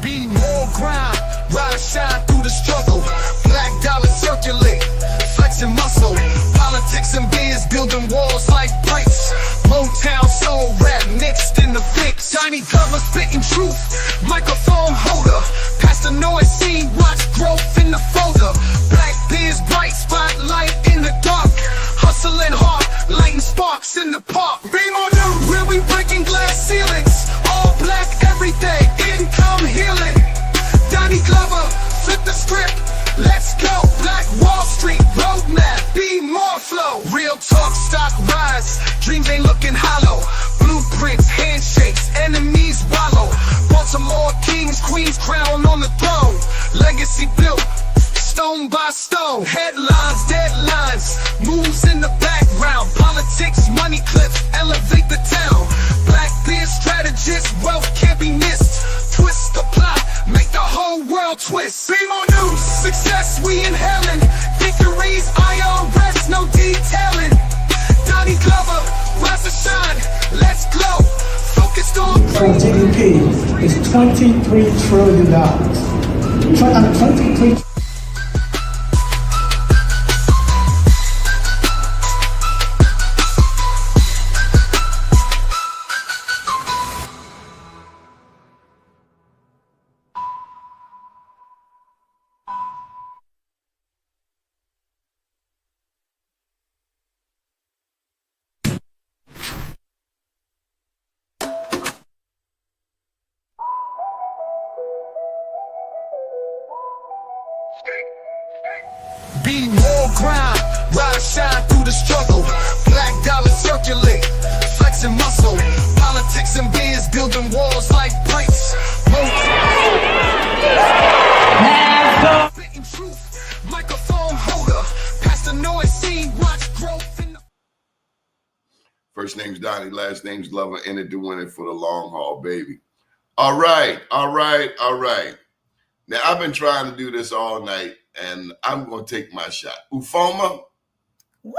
Be more grind, rise, shine through the struggle. Black dollar circulate, flexing muscle. Politics and biz building walls like bricks. Motown soul rap mixed in the fix. Tiny cover spitting truth, microphone holder. Past the noise scene, watch growth in the folder. Black biz bright spotlight in the dark. Hustling hard, lighting sparks in the park. Bring on new, where we breaking glass ceilings. All black every day, income healing. Donnie Glover, flip the script, let's go. Black Wall Street, roadmap, be more flow. Real talk, stock rise, dreams ain't looking hollow. Blueprints, handshakes, enemies wallow. Baltimore kings, queens, crown on the throne. Legacy built, stone by stone. Headlines, deadlines, moves in the background. Politics, money clips, elevate the town. Black biz strategists, wealth can't be missed. Twist the plot, make the whole world twist. Be more news, success we inhaling. Victories, IRS, no detailing. Donnie Glover, rise to shine, let's glow. Focused on GDP is $23 trillion. 23 be more grind, rise, shine through the struggle. Black dollar circulate, flexing muscle. Politics and biz building walls like bricks. Spitting truth, microphone holder. Past the noise scene, watch growth in the... First name's Donnie, last name's Lover, in it to win it for the long haul, baby. All right. Now, I've been trying to do this all night, and I'm going to take my shot. Ufuoma? Woo!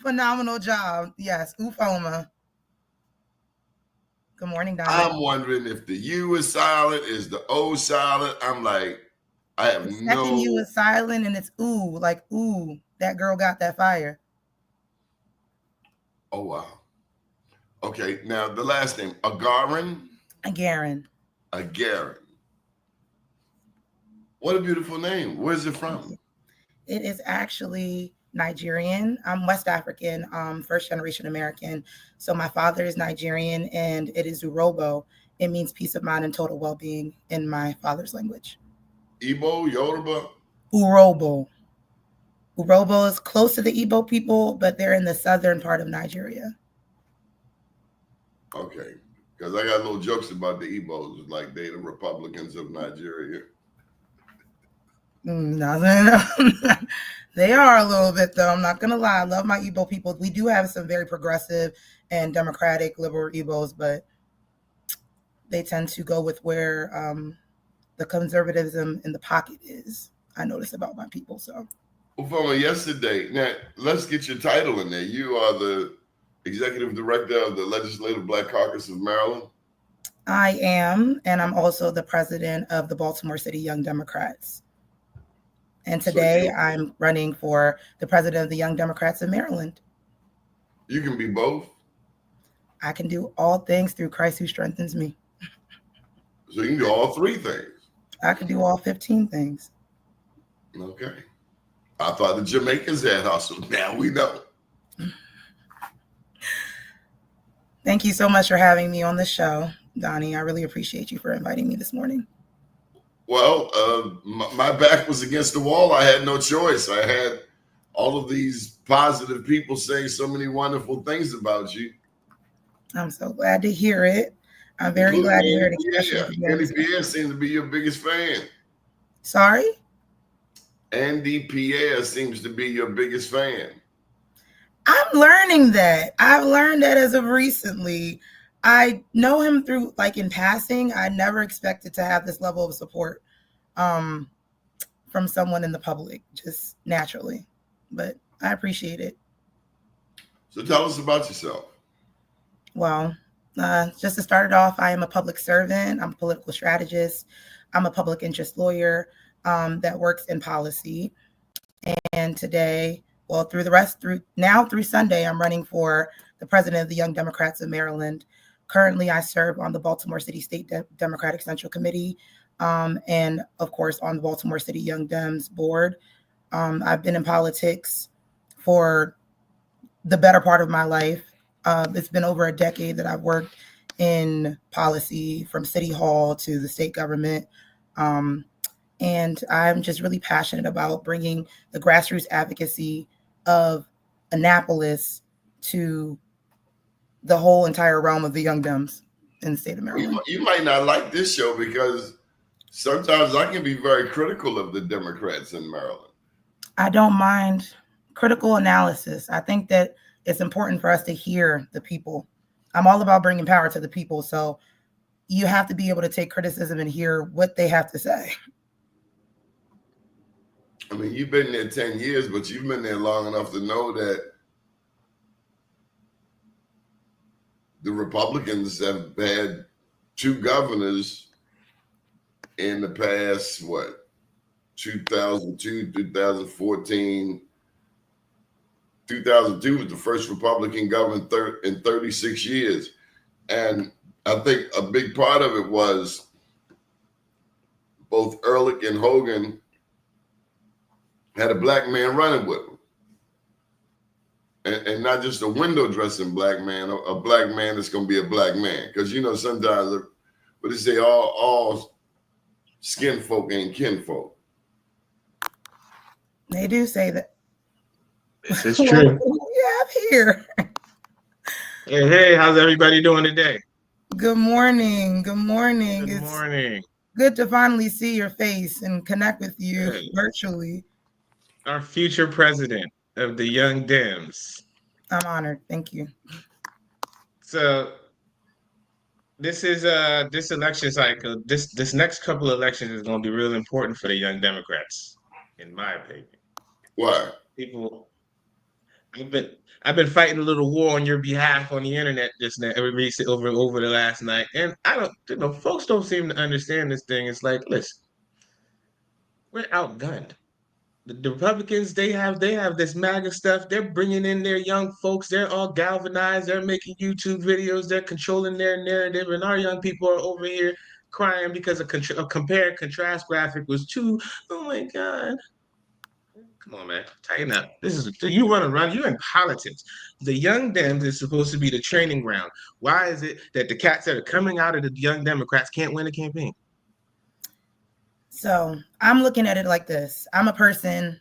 Phenomenal job. Yes, Ufuoma. Good morning, Donnie. I'm wondering if the U is silent, is the O silent? I'm like, I have the no... second U is silent, and it's ooh, like ooh, that girl got that fire. Oh, wow. Okay, now the last name, Agarin? Agarin. Agarin. What a beautiful name. Where's it from? It is actually Nigerian. I'm West African, first generation American. So my father is Nigerian, and it is Urobo. It means peace of mind and total well-being in my father's language. Igbo, Yoruba? Urobo. Urobo is close to the Igbo people, but they're in the southern part of Nigeria. Okay, because I got little jokes about the Igbos, like they the Republicans of Nigeria. No. They are a little bit, though. I'm not going to lie. I love my Igbo people. We do have some very progressive and democratic liberal Igbos, but they tend to go with where the conservatism in the pocket is. I notice about my people. So, Ufuoma, yesterday, now let's get your title in there. You are the executive director of the Legislative Black Caucus of Maryland. I am, and I'm also the president of the Baltimore City Young Democrats. And today I'm running for the president of the Young Democrats of Maryland. You can be both. I can do all things through Christ who strengthens me. So you can do all three things. I can do all 15 things. Okay. I thought the Jamaicans had hustle. Now we know. Thank you so much for having me on the show, Donnie. I really appreciate you for inviting me this morning. Well, my back was against the wall. I had no choice. I had all of these positive people saying so many wonderful things about you. I'm so glad to hear it. I'm very glad to hear it. Andy Pierre seems to be your biggest fan. Sorry? Andy Pierre seems to be your biggest fan. I'm learning that. I've learned that as of recently. I know him through, like, in passing. I never expected to have this level of support from someone in the public, just naturally. But I appreciate it. So tell us about yourself. Well, Just to start it off, I am a public servant. I'm a political strategist. I'm a public interest lawyer that works in policy. And today, well, through Sunday, I'm running for the president of the Young Democrats of Maryland. Currently, I serve on the Baltimore City State Democratic Central Committee, and of course on the Baltimore City Young Dems board. I've been in politics for the better part of my life. It's been over a decade that I've worked in policy, from city hall to the state government. And I'm just really passionate about bringing the grassroots advocacy of Annapolis to the whole entire realm of the Young Dems in the state of Maryland. You might not like this show because sometimes I can be very critical of the Democrats in Maryland. I don't mind critical analysis. I think that it's important for us to hear the people. I'm all about bringing power to the people. So you have to be able to take criticism and hear what they have to say. I mean, you've been there 10 years, but you've been there long enough to know that the Republicans have had two governors in the past, 2002, 2014. 2002 was the first Republican government in 36 years. And I think a big part of it was both Ehrlich and Hogan had a black man running with them. And not just a window dressing black man, a black man that's going to be a black man. Because, sometimes, but they say all skin folk ain't kinfolk. They do say that. This is true. Yeah, I'm here. Hey, how's everybody doing today? Good morning. Good morning. Good morning. Good to finally see your face and connect with you virtually. Our future president of the Young Dems. I'm honored. Thank you. So this is this election cycle. This next couple of elections is going to be real important for the Young Democrats, in my opinion. Why? I've been fighting a little war on your behalf on the internet just now, over the last night, and I don't, folks don't seem to understand this thing. It's like, listen, we're outgunned. The Republicans, they have this MAGA stuff. They're bringing in their young folks. They're all galvanized. They're making YouTube videos. They're controlling their narrative, and our young people are over here crying because a compare and contrast graphic was too. Oh my God. Come on, man. Tighten up. You want to run. You're in politics. The Young Dems is supposed to be the training ground. Why is it that the cats that are coming out of the Young Democrats can't win a campaign? So I'm looking at it like this. I'm a person,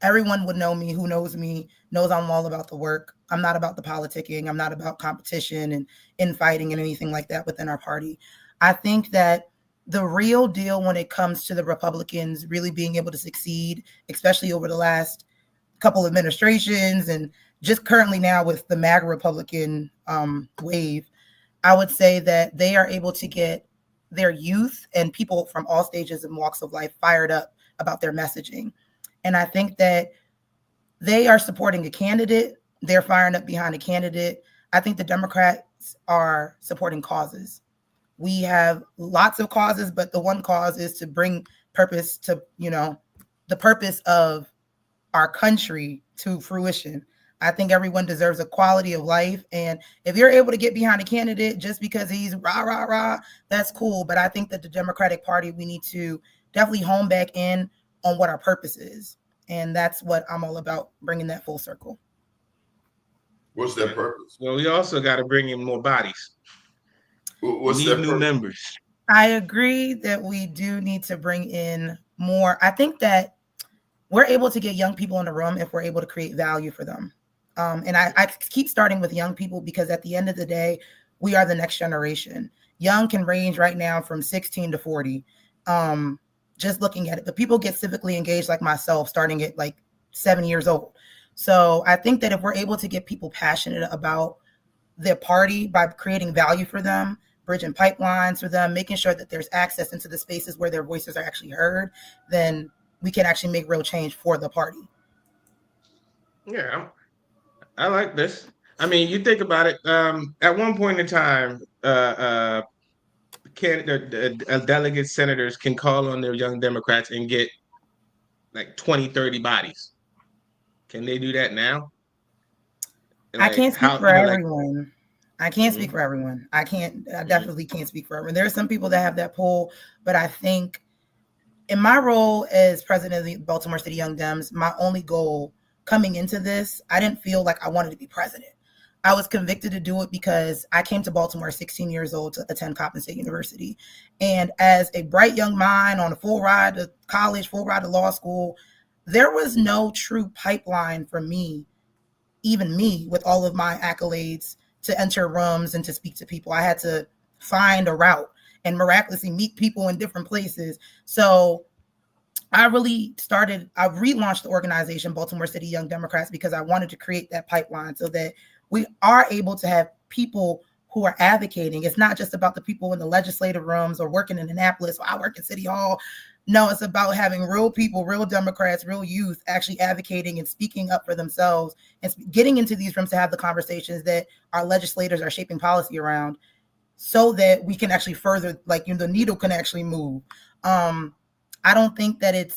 everyone would know me, who knows me, knows I'm all about the work. I'm not about the politicking. I'm not about competition and infighting and anything like that within our party. I think that the real deal when it comes to the Republicans really being able to succeed, especially over the last couple administrations and just currently now with the MAGA Republican wave, I would say that they are able to get their youth and people from all stages and walks of life fired up about their messaging. And I think that they are supporting a candidate. They're firing up behind a candidate. I think the Democrats are supporting causes. We have lots of causes, but the one cause is to bring purpose to, the purpose of our country to fruition. I think everyone deserves a quality of life. And if you're able to get behind a candidate just because he's rah, rah, rah, that's cool. But I think that the Democratic Party, we need to definitely hone back in on what our purpose is. And that's what I'm all about, bringing that full circle. What's that purpose? Well, we also got to bring in more bodies. What's we that need new members. I agree that we do need to bring in more. I think that we're able to get young people in the room if we're able to create value for them. And I keep starting with young people because at the end of the day, we are the next generation. Young can range right now from 16 to 40, just looking at it. But people get civically engaged like myself starting at like 7 years old. So I think that if we're able to get people passionate about their party by creating value for them, bridging pipelines for them, making sure that there's access into the spaces where their voices are actually heard, then we can actually make real change for the party. Yeah, I like this. I mean, you think about it. At one point in time, delegate senators can call on their young Democrats and get like 20, 30 bodies. Can they do that now? I Like can't speak how, for everyone. I can't speak for everyone. I definitely can't speak for everyone. There are some people that have that pull, but I think in my role as president of the Baltimore City Young Dems, my only goal coming into this, I didn't feel like I wanted to be president. I was convicted to do it because I came to Baltimore 16 years old to attend Coppin State University. And as a bright young mind on a full ride to college, full ride to law school, there was no true pipeline for me, even me, with all of my accolades, to enter rooms and to speak to people. I had to find a route and miraculously meet people in different places. So I relaunched the organization, Baltimore City Young Democrats, because I wanted to create that pipeline so that we are able to have people who are advocating. It's not just about the people in the legislative rooms or working in Annapolis, or I work in City Hall. No, it's about having real people, real Democrats, real youth actually advocating and speaking up for themselves and getting into these rooms to have the conversations that our legislators are shaping policy around, so that we can actually further, like, the needle can actually move. I don't think that it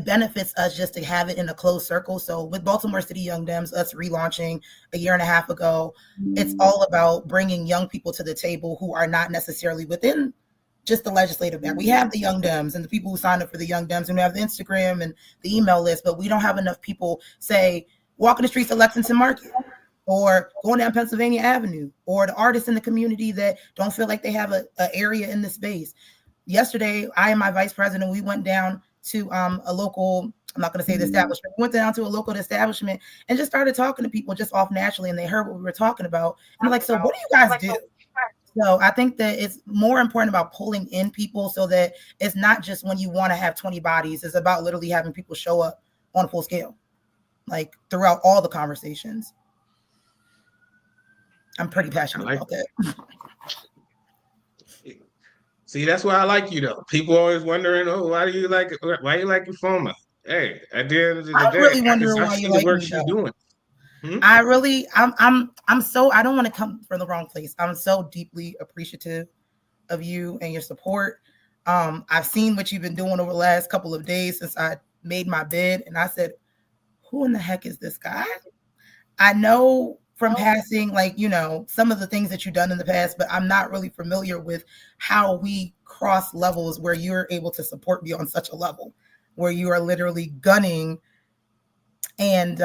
benefits us just to have it in a closed circle. So with Baltimore City Young Dems, us relaunching a year and a half ago, it's all about bringing young people to the table who are not necessarily within just the legislative band. We have the Young Dems and the people who signed up for the Young Dems, and we have the Instagram and the email list, but we don't have enough people, say, walking the streets of Lexington Market, or going down Pennsylvania Avenue, or the artists in the community that don't feel like they have an area in the space. Yesterday, I and my vice president, we went down to a local, I'm not going to say the establishment, we went down to a local establishment and just started talking to people just off naturally, and they heard what we were talking about. And they're like, so what do you guys do? So I think that it's more important about pulling in people, so that it's not just when you want to have 20 bodies, it's about literally having people show up on a full scale, like throughout all the conversations. I'm pretty passionate about that. See, that's why I like you, though. People always wondering, oh, why you like Ufuoma? Hey, at the end of the day, I really wonder why you like the work me, she's though. doing. I'm so, I don't want to come from the wrong place. I'm so deeply appreciative of you and your support. I've seen what you've been doing over the last couple of days since I made my bid, and I said, who in the heck is this guy? I know from passing, like, some of the things that you've done in the past, but I'm not really familiar with how we cross levels where you're able to support me on such a level, where you are literally gunning and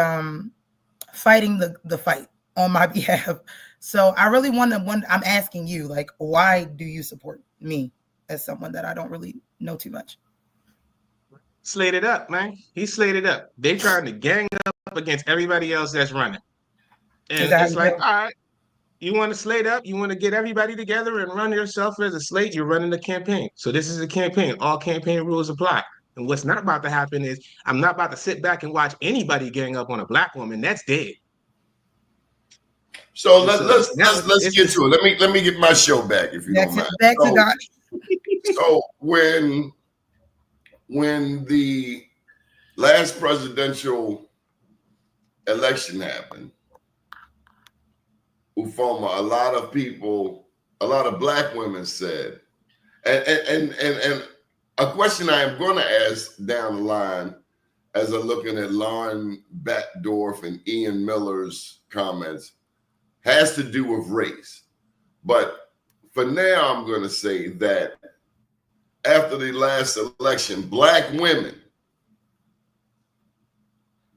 fighting the fight on my behalf. So I really I'm asking you, like, why do you support me as someone that I don't really know too much? Slated up, man. He slated up. They trying to gang up against everybody else that's running. And it's like, all right, you want to slate up, you want to get everybody together and run yourself as a slate, you're running a campaign. So this is a campaign. All campaign rules apply. And what's not about to happen is I'm not about to sit back and watch anybody gang up on a Black woman. That's dead. So let's get to it. Let me get my show back, if you don't mind. Back to Doni. So when the last presidential election happened, Ufuoma, a lot of Black women said, and a question I am going to ask down the line, as I'm looking at Lauren Batdorf and Ian Miller's comments, has to do with race. But for now, I'm going to say that after the last election, Black women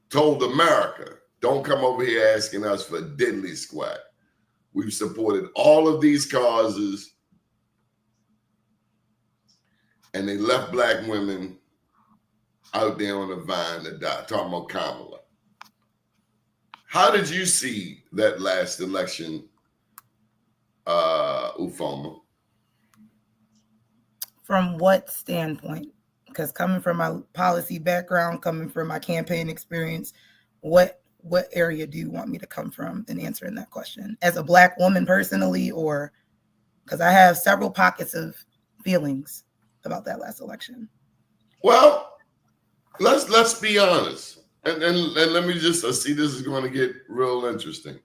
told America, don't come over here asking us for diddly squat. We've supported all of these causes, and they left Black women out there on the vine to die, talking about Kamala. How did you see that last election, Ufuoma? From what standpoint? Because coming from my policy background, coming from my campaign experience, what area do you want me to come from in answering that question? As a Black woman personally, or because I have several pockets of feelings about that last election. Well, let's be honest. And let me just see, this is going to get real interesting.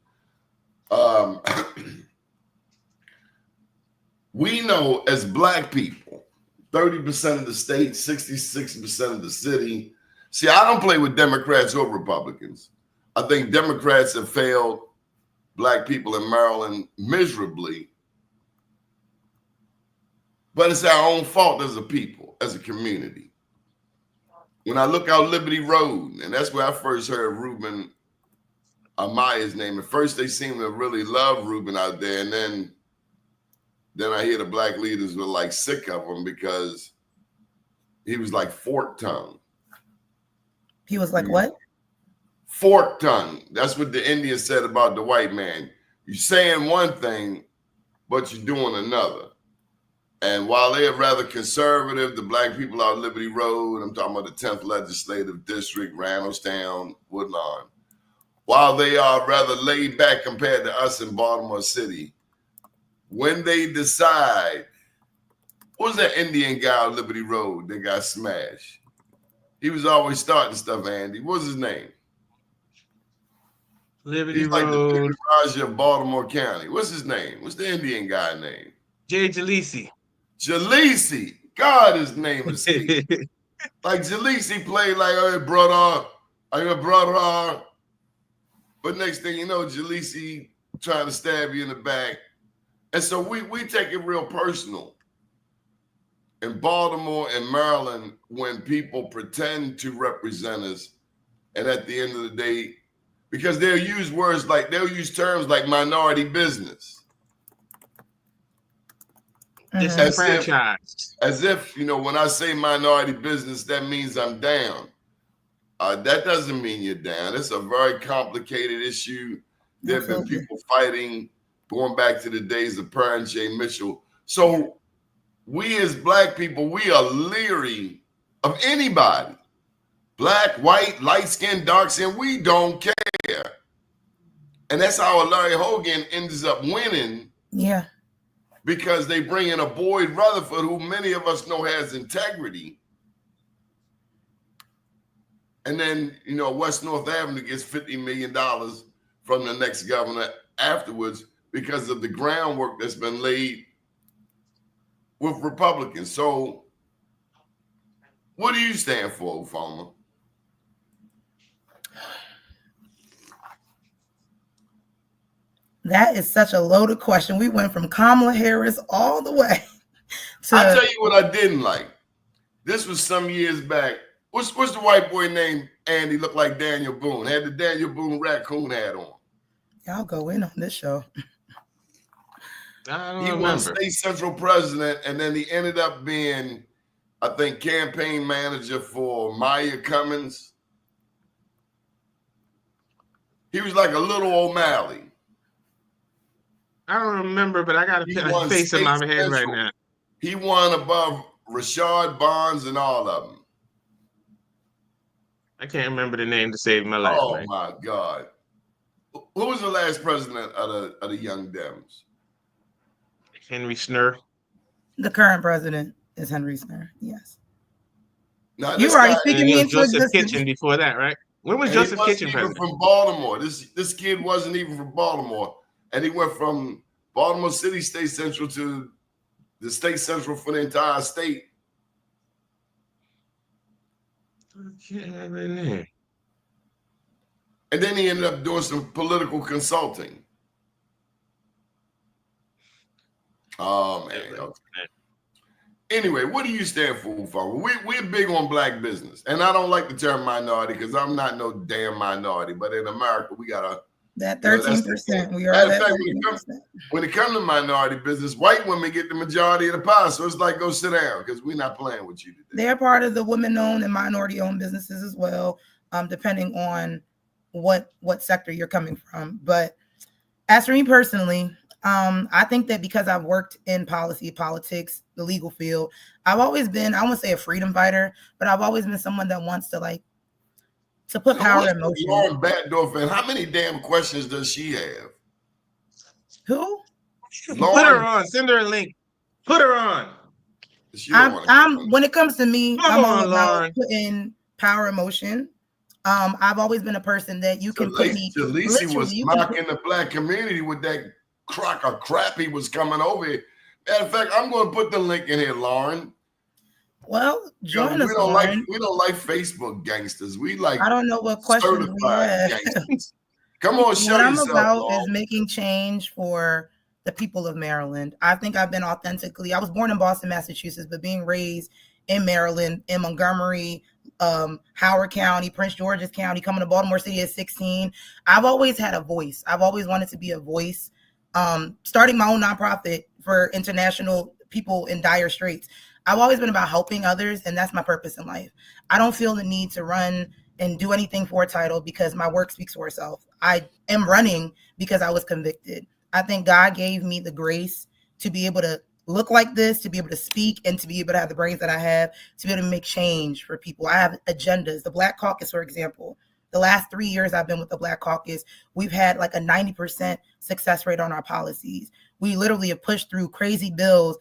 We know as black people, 30% of the state, 66% of the city. See, I don't play with Democrats or Republicans. I think Democrats have failed black people in Maryland miserably. But it's our own fault as a people, as a community. When I look out Liberty Road, and that's where I first heard Ruben Amaya's name. At first, they seemed to really love Ruben out there, and then I hear the black leaders were like sick of him because he was like fork tongue. He was like what? Fork tongue. That's what the Indians said about the white man. You're saying one thing, but you're doing another. And while they are rather conservative, the black people out Liberty Road, I'm talking about the 10th Legislative District, Randallstown, Woodlawn, while they are rather laid back compared to us in Baltimore City, when they decide, what was that Indian guy on Liberty Road that got smashed? He was always starting stuff, Andy. What was his name? Liberty He's Road. Like the Raja of Baltimore County. What's his name? What's the Indian guy name? Jay Jalisi. Jalisi. God, his name is Steve. Like Jalisi played like, hey, brother, I'm your brother. But next thing you know, Jalisi trying to stab you in the back. And so we take it real personal. In Baltimore and Maryland, when people pretend to represent us, and at the end of the day, because they'll use terms like minority business. Disenfranchised. As if, when I say minority business, that means I'm down. That doesn't mean you're down. It's a very complicated issue. There have been people fighting going back to the days of Perrin J. Mitchell. So we as black people, we are leery of anybody. Black, white, light-skinned, dark-skinned, we don't care. And that's how Larry Hogan ends up winning. Yeah. Because they bring in a Boyd Rutherford, who many of us know has integrity. And then, West North Avenue gets $50 million from the next governor afterwards because of the groundwork that's been laid with Republicans. So what do you stand for, Ufuoma? That is such a loaded question. We went from Kamala Harris all the way to... I'll tell you what I didn't like. This was some years back. What's the white boy named Andy? Looked like Daniel Boone. Had the Daniel Boone raccoon hat on. Y'all go in on this show. I don't He remember. was state central president, and then he ended up being, I think, campaign manager for Maya Cummins. He was like a little O'Malley. I don't remember, but I got a face in my head right now. He won above Rashard Bonds and all of them. I can't remember the name to save my life. Oh man. my God! Who was the last president of the Young Dems? Henry Snur. The current president is Henry Snur. Yes. Now, You already speaking me into Joseph existence. Kitchen before that, right? When was Joseph Kitchen president? From Baltimore. This kid wasn't even from Baltimore. And he went from Baltimore City State Central to the State Central for the entire state. I can't have it in there. And then he ended up doing some political consulting. Oh, man. Okay. Anyway, what do you stand for, Ufuoma? We're big on black business. And I don't like the term minority because I'm not no damn minority. But in America, we got to... That 13%. We are at that 13%. When it comes to minority business, white women get the majority of the pie. So it's like, go sit down because we're not playing with you today. They're part of the women-owned and minority-owned businesses as well, depending on what sector you're coming from. But as for me personally, I think that because I've worked in politics, the legal field, I've always been, I won't say a freedom fighter, but I've always been someone that wants to put power in motion. Lauren Backdoor fan, how many damn questions does she have? Who? Lauren, Put her on. Send her a link. Put her on. When it comes to me, Come I'm on, all about Lauren. putting power in motion. I've always been a person that you can put me. Talisi was mocking the black community with that crock of crap he was coming over here. Matter of fact, I'm going to put the link in here, Lauren. Well, join us, Lauren. We don't like Facebook gangsters. We like I don't know what questions we have. Gangsters. Come on, show what yourself, I'm about Lauren. is making change for the people of Maryland. I think I've been authentically. I was born in Boston, Massachusetts, but being raised in Maryland, in Montgomery, Howard County, Prince George's County, coming to Baltimore City at 16. I've always had a voice. I've always wanted to be a voice. Starting my own nonprofit for international people in dire straits. I've always been about helping others, and that's my purpose in life. I don't feel the need to run and do anything for a title because my work speaks for itself. I am running because I was convicted. I think God gave me the grace to be able to look like this, to be able to speak, and to be able to have the brains that I have, to be able to make change for people. I have agendas. The Black Caucus, for example, the last 3 years I've been with the Black Caucus, we've had like a 90% success rate on our policies. We literally have pushed through crazy bills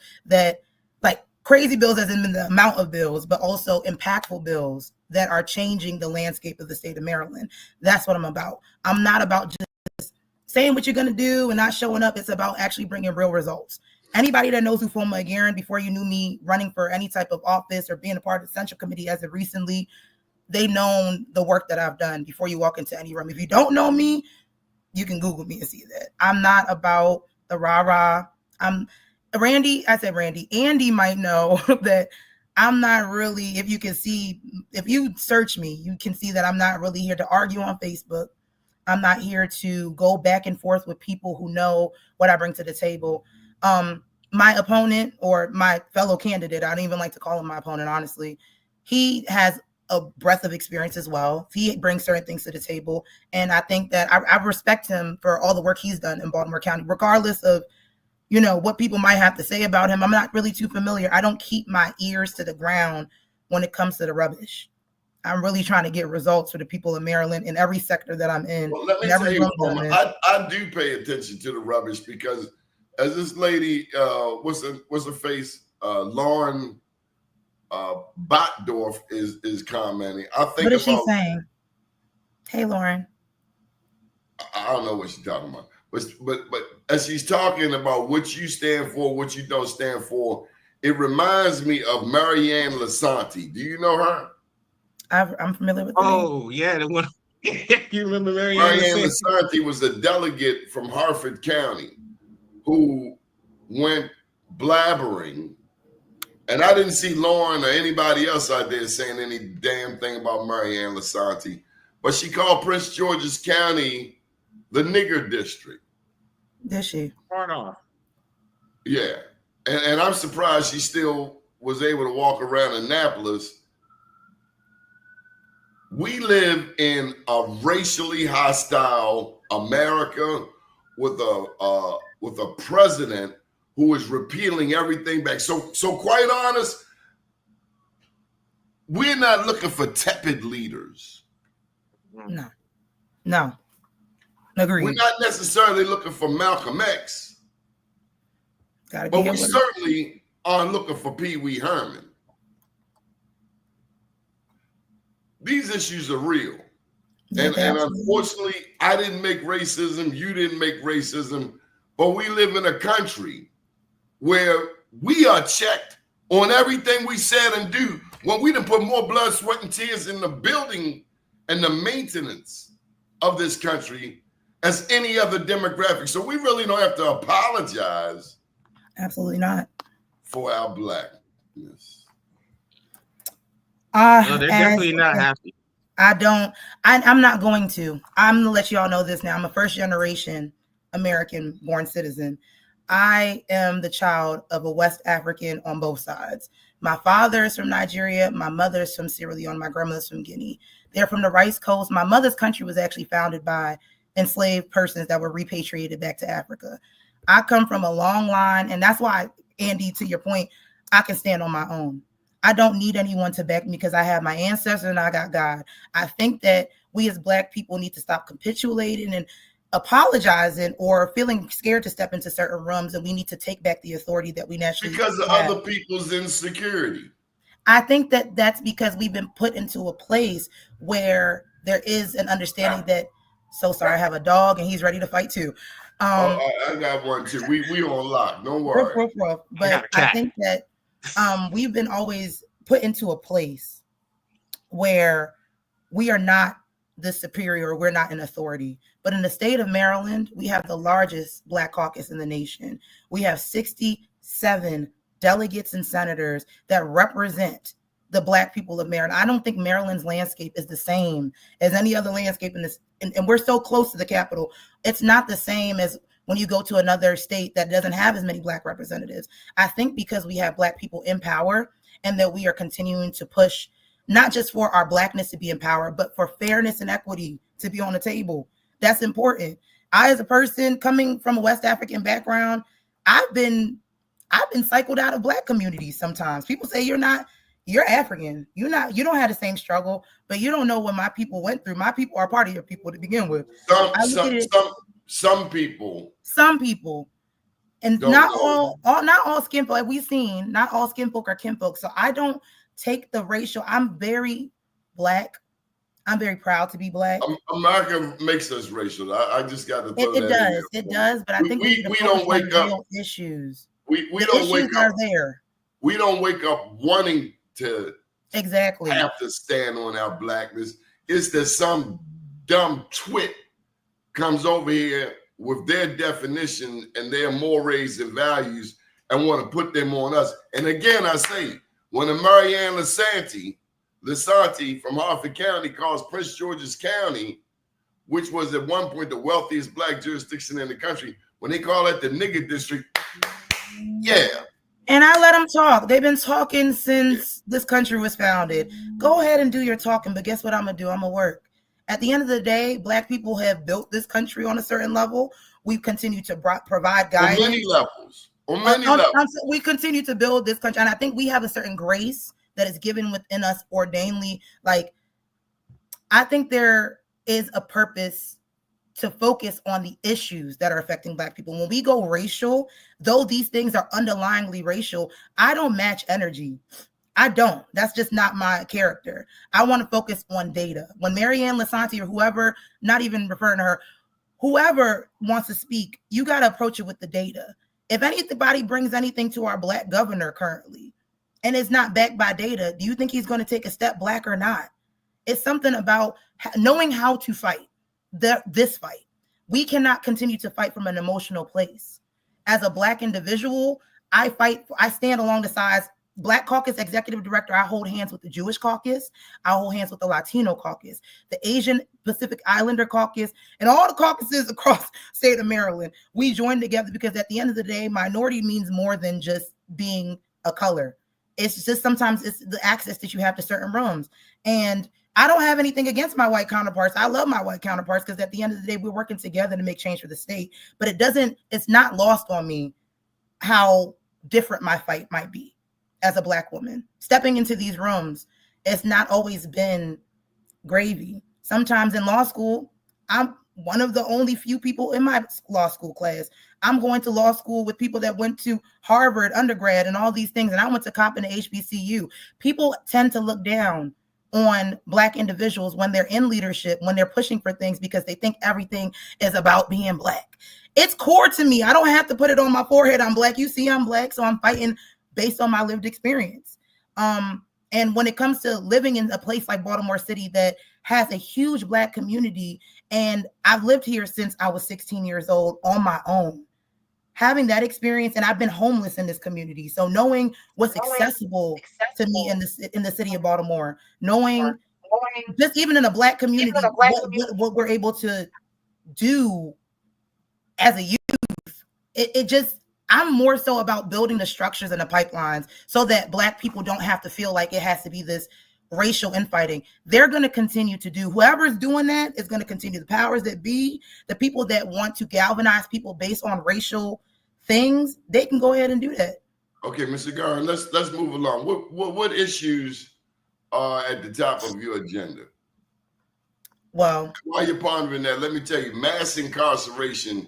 crazy bills as in the amount of bills, but also impactful bills that are changing the landscape of the state of Maryland. That's what I'm about. I'm not about just saying what you're going to do and not showing up. It's about actually bringing real results. Anybody that knows Ufuoma Agarin, before you knew me running for any type of office or being a part of the Central Committee as of recently, they know the work that I've done before you walk into any room. If you don't know me, you can Google me and see that. I'm not about the rah-rah. Andy might know that I'm not really, if you search me, you can see that I'm not really here to argue on Facebook. I'm not here to go back and forth with people who know what I bring to the table. My opponent or my fellow candidate, I don't even like to call him my opponent, honestly. He has a breadth of experience as well. He brings certain things to the table. And I think that I respect him for all the work he's done in Baltimore County, regardless of what people might have to say about him. I'm not really too familiar. I don't keep my ears to the ground when it comes to the rubbish. I'm really trying to get results for the people of Maryland in every sector that I'm in. Well, let me tell you, I do pay attention to the rubbish because as this lady, what's her face, Lauren Botdorf is commenting. I think what is she saying? Hey, Lauren. I don't know what she's talking about. But as she's talking about what you stand for, what you don't stand for, it reminds me of Marianne Lasanti. Do you know her? I'm familiar with. Oh, yeah, the one. You remember Marianne Lasanti was a delegate from Harford County who went blabbering, and I didn't see Lauren or anybody else out there saying any damn thing about Marianne Lasanti, but she called Prince George's County the nigger district. Did she? Hard off. Yeah. And I'm surprised she still was able to walk around Annapolis. We live in a racially hostile America with a president who is repealing everything back. So quite honest, we're not looking for tepid leaders. No. Agreed. We're not necessarily looking for Malcolm X, but we certainly aren't looking for Pee Wee Herman. These issues are real. And unfortunately, I didn't make racism, you didn't make racism, but we live in a country where we are checked on everything we said and do. When we done put more blood, sweat, and tears in the building and the maintenance of this country as any other demographic. So we really don't have to apologize. Absolutely not. For our blackness. No, they're definitely not happy. I'm not going to. I'm going to let you all know this now. I'm a first generation American born citizen. I am the child of a West African on both sides. My father is from Nigeria. My mother is from Sierra Leone. My grandmother's from Guinea. They're from the Rice Coast. My mother's country was actually founded by enslaved persons that were repatriated back to Africa. I come from a long line, and that's why, Andy, to your point, I can stand on my own. I don't need anyone to back me because I have my ancestors and I got God. I think that we as Black people need to stop capitulating and apologizing or feeling scared to step into certain rooms, and we need to take back the authority that we naturally because of other people's insecurity. I think that that's because we've been put into a place where there is an understanding that, so sorry, I have a dog and he's ready to fight too. I got one too. We on lock. Don't worry. Roof. But I think that we've been always put into a place where we are not the superior, we're not an authority. But in the state of Maryland, we have the largest Black caucus in the nation. We have 67 delegates and senators that represent the Black people of Maryland. I don't think Maryland's landscape is the same as any other landscape in this, and we're so close to the Capitol. It's not the same as when you go to another state that doesn't have as many Black representatives. I think because we have Black people in power and that we are continuing to push not just for our Blackness to be in power, but for fairness and equity to be on the table. That's important. I, as a person coming from a West African background, I've been cycled out of Black communities sometimes. People say you're African. You don't have the same struggle, but you don't know what my people went through. My people are part of your people to begin with. Some people. And not all skin folk, like we've seen, not all skin folk are kinfolk. So I don't take the racial. I'm very Black. I'm very proud to be Black. America makes us racial. I just got to throw that in there. It does, but I think we don't wake up issues. We don't wake up there. We don't wake up wanting to exactly have to stand on our Blackness. It's that some dumb twit comes over here with their definition and their mores and values and want to put them on us. And again, I say, when a Marianne Lasanti from Harford County calls Prince George's County, which was at one point the wealthiest Black jurisdiction in the country, when they call it the nigger district, yeah. And I let them talk. They've been talking since this country was founded. Go ahead and do your talking, but guess what I'm going to do? I'm going to work. At the end of the day, Black people have built this country on a certain level. We've continued to provide guidance. On many levels. We continue to build this country. And I think we have a certain grace that is given within us ordainedly. Like, I think there is a purpose to focus on the issues that are affecting Black people. When we go racial, though these things are underlyingly racial, I don't match energy. I don't. That's just not my character. I want to focus on data. When Marianne Lasanti or whoever, not even referring to her, whoever wants to speak, you got to approach it with the data. If anybody brings anything to our Black governor currently, and it's not backed by data, do you think he's going to take a step Black or not? It's something about knowing how to fight this fight. We cannot continue to fight from an emotional place. As a Black individual, I stand along the sides. Black Caucus Executive Director, I hold hands with the Jewish Caucus. I hold hands with the Latino Caucus, the Asian Pacific Islander Caucus, and all the caucuses across the state of Maryland. We join together because at the end of the day, minority means more than just being a color. It's just sometimes it's the access that you have to certain rooms. And I don't have anything against my white counterparts. I love my white counterparts because at the end of the day, we're working together to make change for the state. But it's not lost on me how different my fight might be as a Black woman. Stepping into these rooms, it's not always been gravy. Sometimes in law school, I'm one of the only few people in my law school class. I'm going to law school with people that went to Harvard undergrad and all these things. And I went to Coppin and HBCU. People tend to look down on Black individuals when they're in leadership, when they're pushing for things, because they think everything is about being Black. It's core to me. I don't have to put it on my forehead. I'm Black. You see, I'm Black. So I'm fighting based on my lived experience. And when it comes to living in a place like Baltimore City that has a huge Black community, and I've lived here since I was 16 years old on my own, having that experience, and I've been homeless in this community. So knowing what's accessible to me in the city of Baltimore, knowing just even in a Black community, what we're able to do as a youth, it just, I'm more so about building the structures and the pipelines so that Black people don't have to feel like it has to be this racial infighting. They're going to continue to do, whoever's doing that is going to continue. The powers that be, the people that want to galvanize people based on racial things, they can go ahead and do that. Okay, Mr. Agarin, let's move along. What issues are at the top of your agenda? Well, while you're pondering that, let me tell you, mass incarceration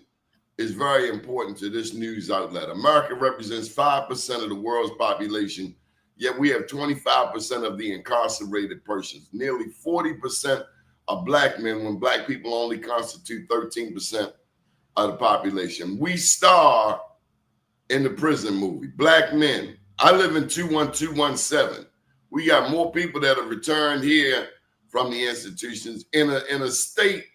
is very important to this news outlet. America represents 5% of the world's population, yet we have 25% of the incarcerated persons. Nearly 40% are black men when black people only constitute 13% of the population. We star in the prison movie, Black Men. I live in 21217. We got more people that have returned here from the institutions in a state,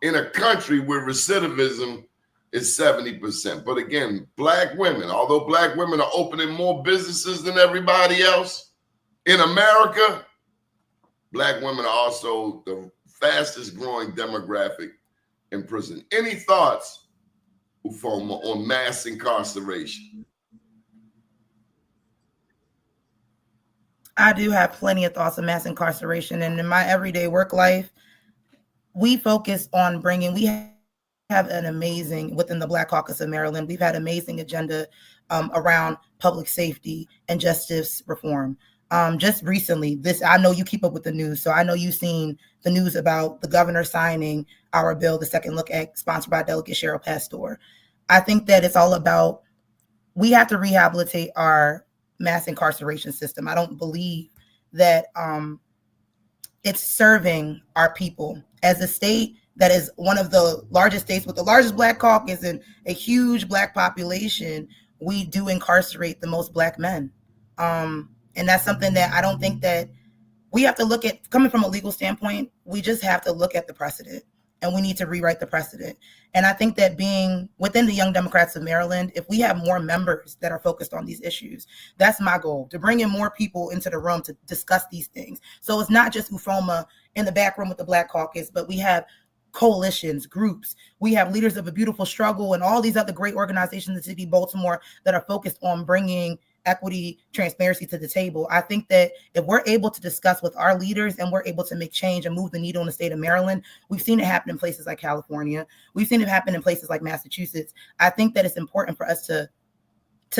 in a country where recidivism is 70%. But again, black women, although black women are opening more businesses than everybody else in America, black women are also the fastest growing demographic in prison. Any thoughts, Ufuoma, on mass incarceration? I do have plenty of thoughts on mass incarceration. And in my everyday work life, we focus on we have an amazing, within the Black Caucus of Maryland, we've had amazing agenda around public safety and justice reform. Just recently, I know you keep up with the news, so I know you've seen the news about the governor signing our bill, the Second Look Act, sponsored by Delegate Cheryl Pastor. I think that it's all about, we have to rehabilitate our mass incarceration system. I don't believe that it's serving our people. As a state that is one of the largest states with the largest Black caucus and a huge Black population, we do incarcerate the most Black men. And that's something that I don't think that we have to look at, coming from a legal standpoint, we just have to look at the precedent, and we need to rewrite the precedent. And I think that being within the Young Democrats of Maryland, if we have more members that are focused on these issues, that's my goal, to bring in more people into the room to discuss these things. So it's not just Ufuoma in the back room with the Black Caucus, but we have coalitions, groups. We have Leaders of a Beautiful Struggle and all these other great organizations in the city of Baltimore that are focused on bringing equity, transparency to the table. I think that if we're able to discuss with our leaders and we're able to make change and move the needle in the state of Maryland, we've seen it happen in places like California. We've seen it happen in places like Massachusetts. I think that it's important for us to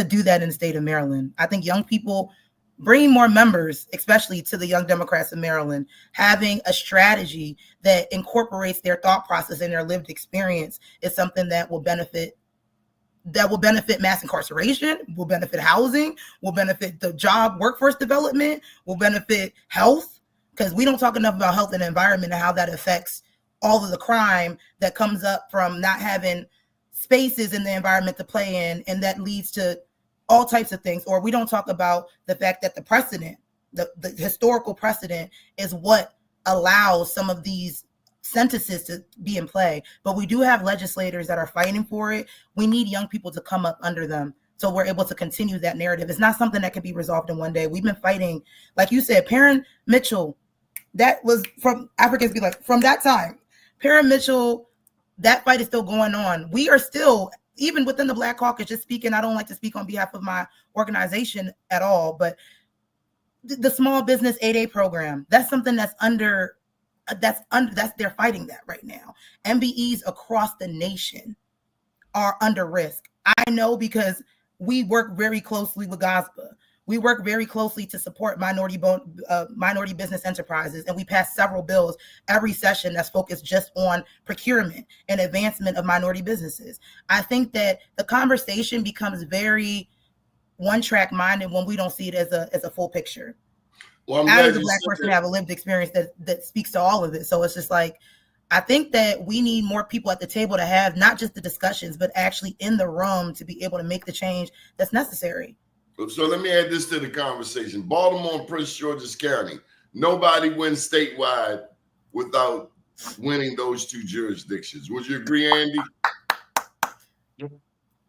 do that in the state of Maryland. I think young people, bringing more members, especially to the Young Democrats of Maryland, having a strategy that incorporates their thought process and their lived experience is something that will benefit mass incarceration, will benefit housing, will benefit the job workforce development, will benefit health, because we don't talk enough about health and environment and how that affects all of the crime that comes up from not having spaces in the environment to play in, and that leads to all types of things. Or we don't talk about the fact that the precedent, the historical precedent, is what allows some of these sentences to be in play. But we do have legislators that are fighting for it. We need young people to come up under them so we're able to continue that narrative. It's not something that can be resolved in one day. We've been fighting, like you said, Perrin Mitchell, that was from Africans Be Like, from that time. Perrin Mitchell, that fight is still going on. We are still, even within the Black Caucus, just speaking, I don't like to speak on behalf of my organization at all, but the small business 8A program, that's something that's they're fighting that right now. MBEs across the nation are under risk. I know because we work very closely with GASPA. We work very closely to support minority business enterprises, and we pass several bills every session that's focused just on procurement and advancement of minority businesses. I think that the conversation becomes very one-track minded when we don't see it as a full picture. Well, I, as a Black person, have a lived experience that speaks to all of it. So it's just like, I think that we need more people at the table to have not just the discussions, but actually in the room to be able to make the change that's necessary. So let me add this to the conversation. Baltimore and Prince George's County, nobody wins statewide without winning those two jurisdictions. Would you agree, Andy?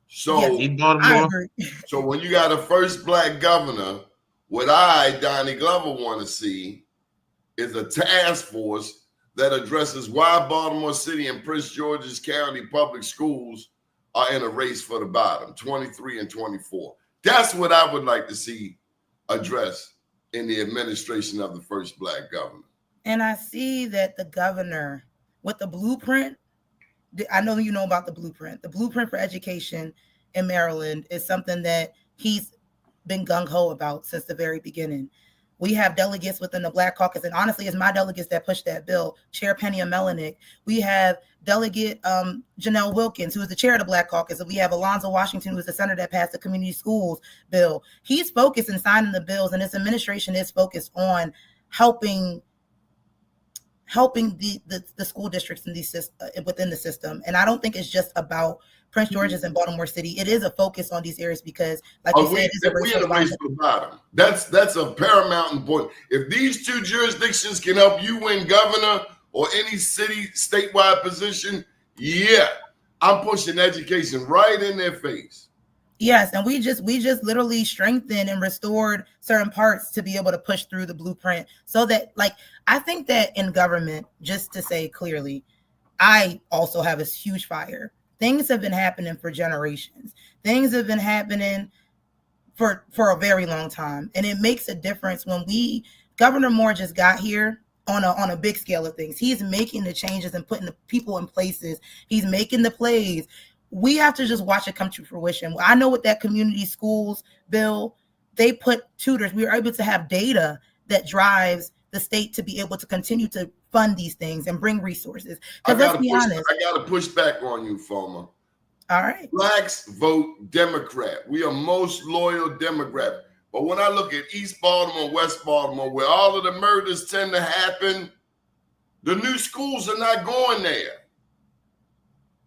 So, I agree. So when you got a first Black governor, what I, Donnie Glover, want to see is a task force that addresses why Baltimore City and Prince George's County public schools are in a race for the bottom, 23 and 24. That's what I would like to see addressed in the administration of the first Black governor. And I see that the governor, with the blueprint, I know you know about the blueprint. The blueprint for education in Maryland is something that he's been gung-ho about since the very beginning. We have delegates within the Black Caucus, and honestly, it's my delegates that pushed that bill. Chair Penny Melanik. We have Delegate Janelle Wilkins, who is the chair of the Black Caucus, and we have Alonzo Washington, who is the senator that passed the community schools bill. He's focused in signing the bills, and his administration is focused on helping helping the school districts in these within the system. And I don't think it's just about Prince George's and Baltimore City. It is a focus on these areas because, like you said, it's a we in a race to the bottom. That's a paramount important. If these two jurisdictions can help you win governor or any city statewide position, yeah, I'm pushing education right in their face. Yes, and we just literally strengthened and restored certain parts to be able to push through the blueprint so that, like, I think that in government, just to say clearly, I also have a huge fire. Things have been happening for generations. Things have been happening for a very long time. And it makes a difference when Governor Moore just got here on a big scale of things. He's making the changes and putting the people in places. He's making the plays. We have to just watch it come to fruition. I know with that community schools bill, they put tutors. We were able to have data that drives the state to be able to continue to fund these things and bring resources. Because let's be honest. I got to push back on you, Ufuoma. All right. Blacks vote Democrat. We are most loyal Democrat. But when I look at East Baltimore, West Baltimore, where all of the murders tend to happen, the new schools are not going there.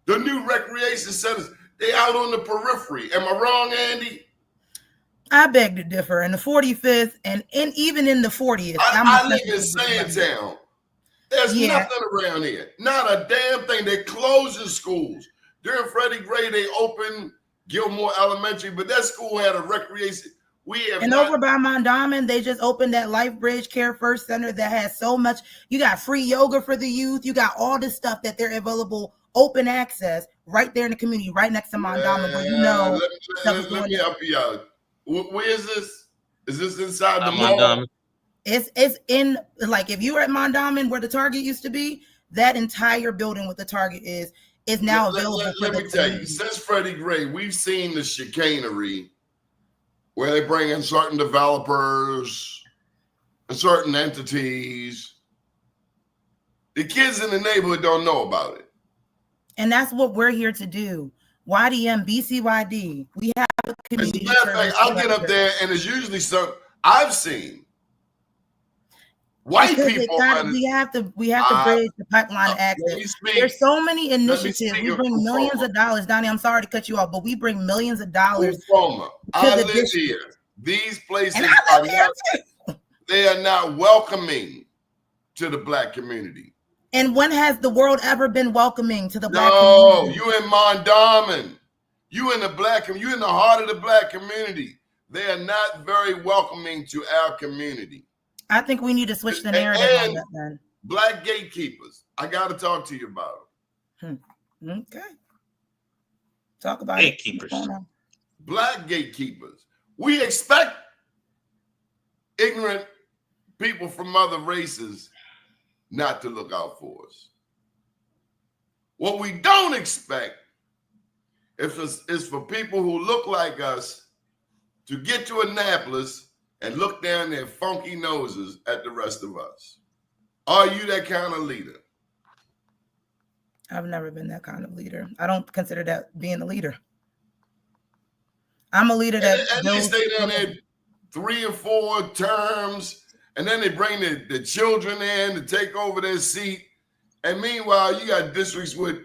The new recreation centers, they out on the periphery. Am I wrong, Andy? I beg to differ. In the 45th and even in the 40th. I live in Sandtown. There's nothing around here. Not a damn thing. They're closing schools. During Freddie Gray, they opened Gilmore Elementary, but that school had a recreation. Over by Mondawmin, they just opened that Life Bridge Care First Center that has so much. You got free yoga for the youth. You got all this stuff that they're available, open access, right there in the community, right next to Mondawmin, where let me help you out. Where is this? Is this inside the mall? It's in, like, if you were at Mondawmin where the Target used to be, that entire building with the Target is now available. Let me tell you, since Freddie Gray, we've seen the chicanery where they bring in certain developers and certain entities. The kids in the neighborhood don't know about it. And that's what we're here to do. YDM, BCYD. We have a community. As a matter of fact, I'll get up there and it's usually some I've seen. White people. We have to bridge the pipeline of access. There's so many initiatives. We bring millions of dollars. Donnie, I'm sorry to cut you off, but we bring millions of dollars. I live here. These places they are not welcoming to the Black community. And when has the world ever been welcoming to the Black community? No, you in Mondawmin. You in the Black community. You in the heart of the Black community. They are not very welcoming to our community. I think we need to switch the narrative on that then. Black gatekeepers. I got to talk to you about it. Okay. Talk about gatekeepers. Black gatekeepers. We expect ignorant people from other races not to look out for us. What we don't expect is for people who look like us to get to Annapolis and look down their funky noses at the rest of us. Are you that kind of leader? I've never been that kind of leader. I don't consider that being a leader. I'm a leader that... And they stay down there 3 or 4 terms, and then they bring the children in to take over their seat. And meanwhile, you got districts with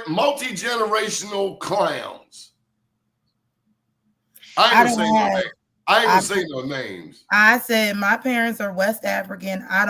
multi-generational clowns. I ain't gonna say no names. I said my parents are West African. I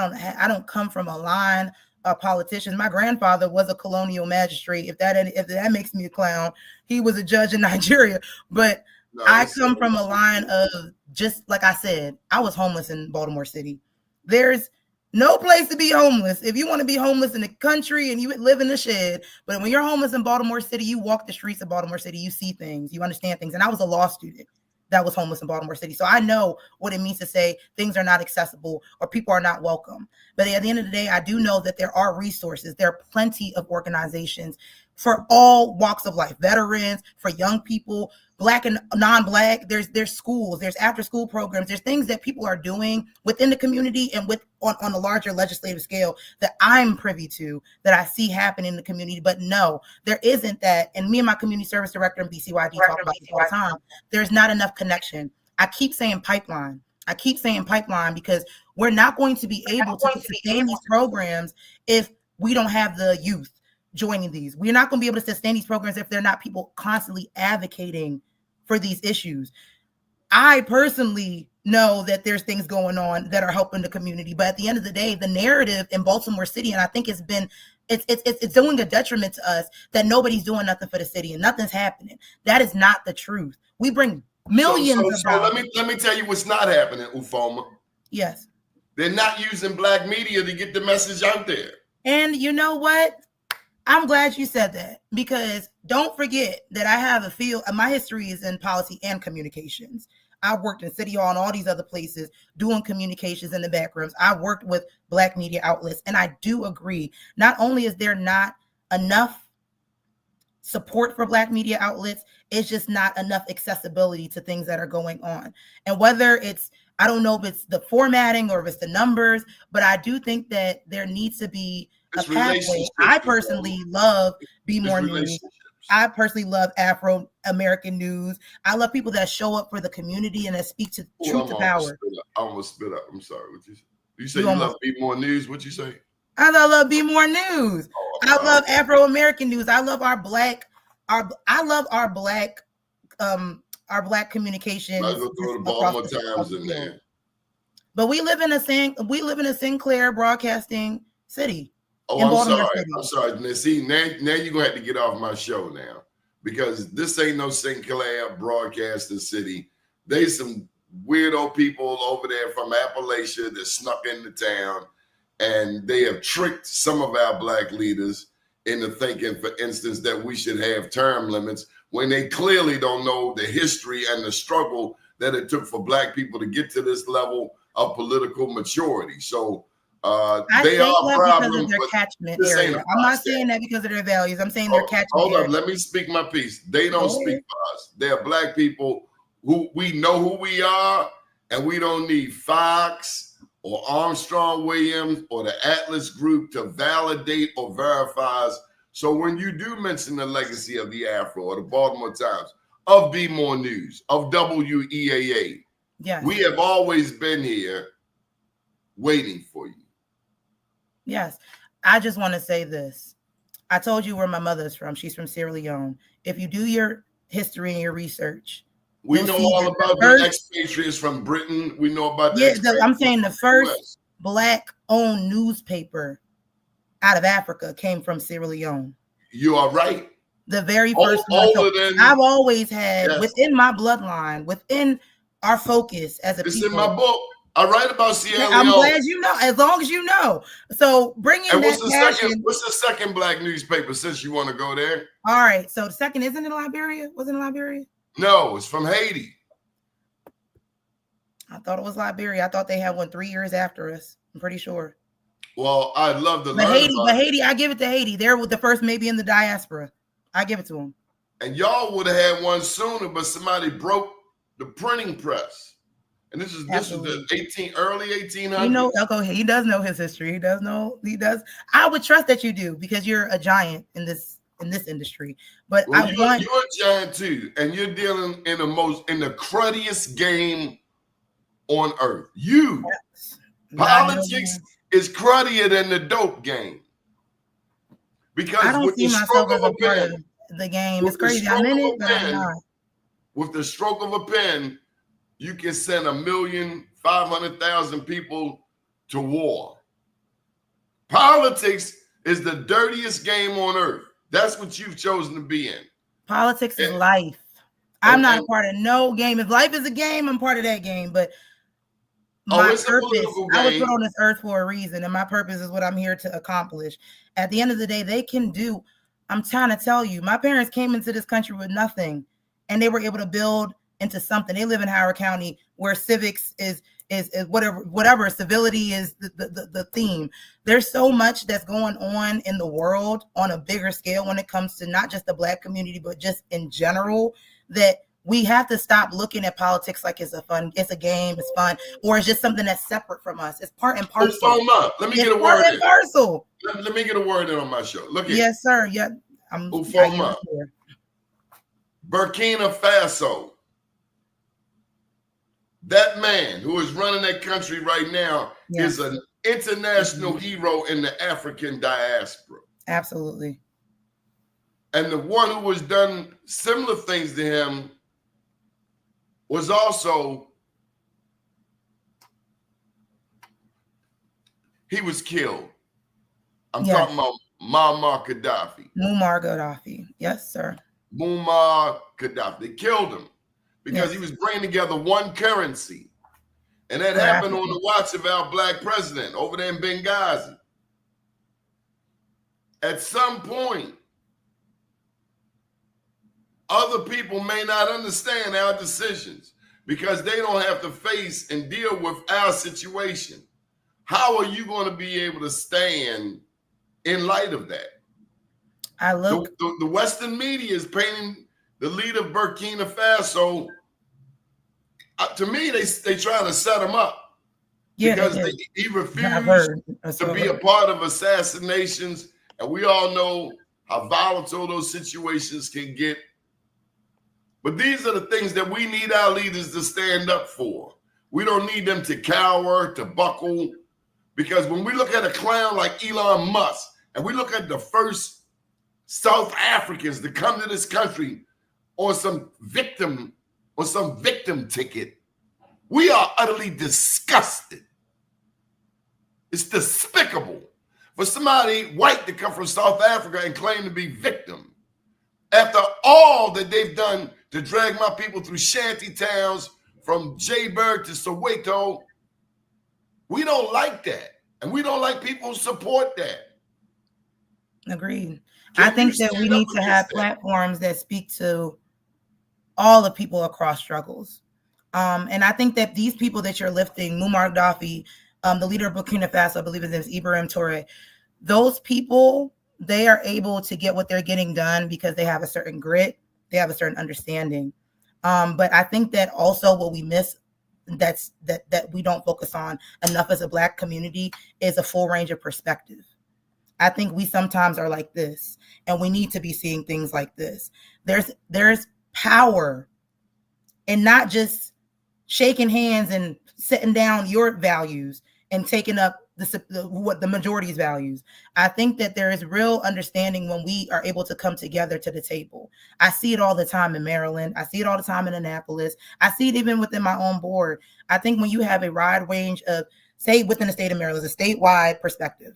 don't come from a line of politicians. My grandfather was a colonial magistrate. If that makes me a clown, he was a judge in Nigeria. But no, I come from a line of, just like I said, I was homeless in Baltimore City. There's no place to be homeless. If you want to be homeless in the country and you live in the shed, but when you're homeless in Baltimore City, you walk the streets of Baltimore City, you see things, you understand things. And I was a law student that was homeless in Baltimore City. So I know what it means to say things are not accessible or people are not welcome. But at the end of the day, I do know that there are resources. There are plenty of organizations for all walks of life, veterans, for young people, Black and non-Black. There's schools, there's after school programs, there's things that people are doing within the community and on a larger legislative scale that I'm privy to, that I see happen in the community. But no, there isn't that. And me and my community service director in BCYD talk about it all the time. There's not enough connection. I keep saying pipeline. I keep saying pipeline because we're not going to be able to sustain these programs if we don't have the youth joining these. We're not going to be able to sustain these programs if they're not people constantly advocating for these issues. I personally know that there's things going on that are helping the community, but at the end of the day, the narrative in Baltimore City, and I think it's doing a detriment to us that nobody's doing nothing for the city and nothing's happening. That is not the truth. We bring millions of dollars. Let me tell you what's not happening, Ufuoma. Yes. They're not using black media to get the message out there. And you know what? I'm glad you said that, because don't forget that I have a field, my history is in policy and communications. I've worked in City Hall and all these other places doing communications in the backrooms. I've worked with black media outlets, and I do agree. Not only is there not enough support for black media outlets, it's just not enough accessibility to things that are going on. And whether it's, I don't know if it's the formatting or if it's the numbers, but I do think that there needs to be a pathway. I personally love Be More News. I personally love Afro-American news. I love people that show up for the community and that speak to truth to power. I almost spit up. I'm sorry. What you say? You love Be More News? What you say? I love Be More News. I love Afro-American news. I love our black communications. I go throw the Baltimore Times in there. But we live in a Sinclair broadcasting city. Oh, I'm sorry. Now, see, now you're gonna have to get off my show now, because this ain't no Sinclair broadcasting city. There's some weirdo people over there from Appalachia that snuck into town, and they have tricked some of our black leaders into thinking, for instance, that we should have term limits when they clearly don't know the history and the struggle that it took for black people to get to this level of political maturity. So they are a problem, because of their catchment area. I'm not saying that because of their values. I'm saying their catchment area. Hold on, let me speak my piece. They don't speak for us. They are black people who we know who we are, and we don't need Fox or Armstrong Williams or the Atlas Group to validate or verify us. So when you do mention the legacy of the Afro or the Baltimore Times, of Be More News, of WEAA, we have always been here waiting for you. Yes. I just want to say this. I told you where my mother's from. She's from Sierra Leone. If you do your history and your research, we know all about the expatriates from Britain. We know about I'm saying the first black-owned newspaper out of Africa came from Sierra Leone. You are right. The very first one. So I've always had within my bloodline, within our focus as a people. It's in my book. I write about Sierra Leone. I'm glad you know, as long as you know. So bring in what's the second black newspaper, since you want to go there? All right. So the second isn't in Liberia? Was it in Liberia? No, it's from Haiti. I thought it was Liberia. I thought they had one 3 years after us. I'm pretty sure. Well, I'd love to learn about Haiti, I give it to Haiti. They were the first maybe in the diaspora. I give it to them. And y'all would have had one sooner, but somebody broke the printing press. And this is the early 1800s. You know, okay, he does know his history. He does. I would trust that you do, because you're a giant in this industry. But you're a giant too, and you're dealing in the cruddiest game on earth. Politics is cruddier than the dope game. Because I don't see myself as a part of the game. It's crazy. I'm in it, but I'm not. With the stroke of a pen, you can send 1,500,000 people to war. Politics is the dirtiest game on earth. That's what you've chosen to be in. Politics is life. I'm not a part of no game. If life is a game, I'm part of that game. But my purpose, I was put on this earth for a reason, and my purpose is what I'm here to accomplish. At the end of the day, they can do. I'm trying to tell you, my parents came into this country with nothing, and they were able to build into something. They live in Howard County, where civics is whatever civility is the theme. There's so much that's going on in the world on a bigger scale when it comes to not just the black community, but just in general, that we have to stop looking at politics like it's a game, it's fun, or it's just something that's separate from us. It's part and parcel. Let me get a word in. Parcel. Let me get a word in on my show. Look at yes, sir. Yeah, Ufuoma. Burkina Faso, That man who is running that country right now Yes. is an international hero in the African diaspora. Absolutely. And the one who has done similar things to him was also, he was killed. I'm talking about Muammar Gaddafi. Muammar Gaddafi. Yes, sir. Muammar Gaddafi. They killed him because he was bringing together one currency. And that happened on the watch of our black president over there in Benghazi. At some point, other people may not understand our decisions because they don't have to face and deal with our situation. How are you going to be able to stand in light of that? The Western media is painting the leader of Burkina Faso. To me, they trying to set him up because he refused to be a part of assassinations, and we all know how volatile those situations can get. But these are the things that we need our leaders to stand up for. We don't need them to cower, to buckle, because when we look at a clown like Elon Musk, and we look at the first South Africans to come to this country on some victim ticket, we are utterly disgusted. It's despicable for somebody white to come from South Africa and claim to be victim. After all that they've done to drag my people through shanty towns from Joburg to Soweto, we don't like that. And we don't like people who support that. Agreed. I think that we need to have platforms that speak to all the people across struggles. And I think that these people that you're lifting, Muammar Gaddafi, the leader of Burkina Faso, I believe his name is Ibrahim Touré, those people, they are able to get what they're getting done because they have a certain grit, they have a certain understanding. But I think that also what we miss, that we don't focus on enough as a Black community, is a full range of perspective. I think we sometimes are like this, and we need to be seeing things like this. There's power in not just shaking hands and setting down your values and taking up what the majority's values. I think that there is real understanding when we are able to come together to the table. I see it all the time in Maryland. I see it all the time in Annapolis. I see it even within my own board. I think when you have a wide range of, say within the state of Maryland, a statewide perspective,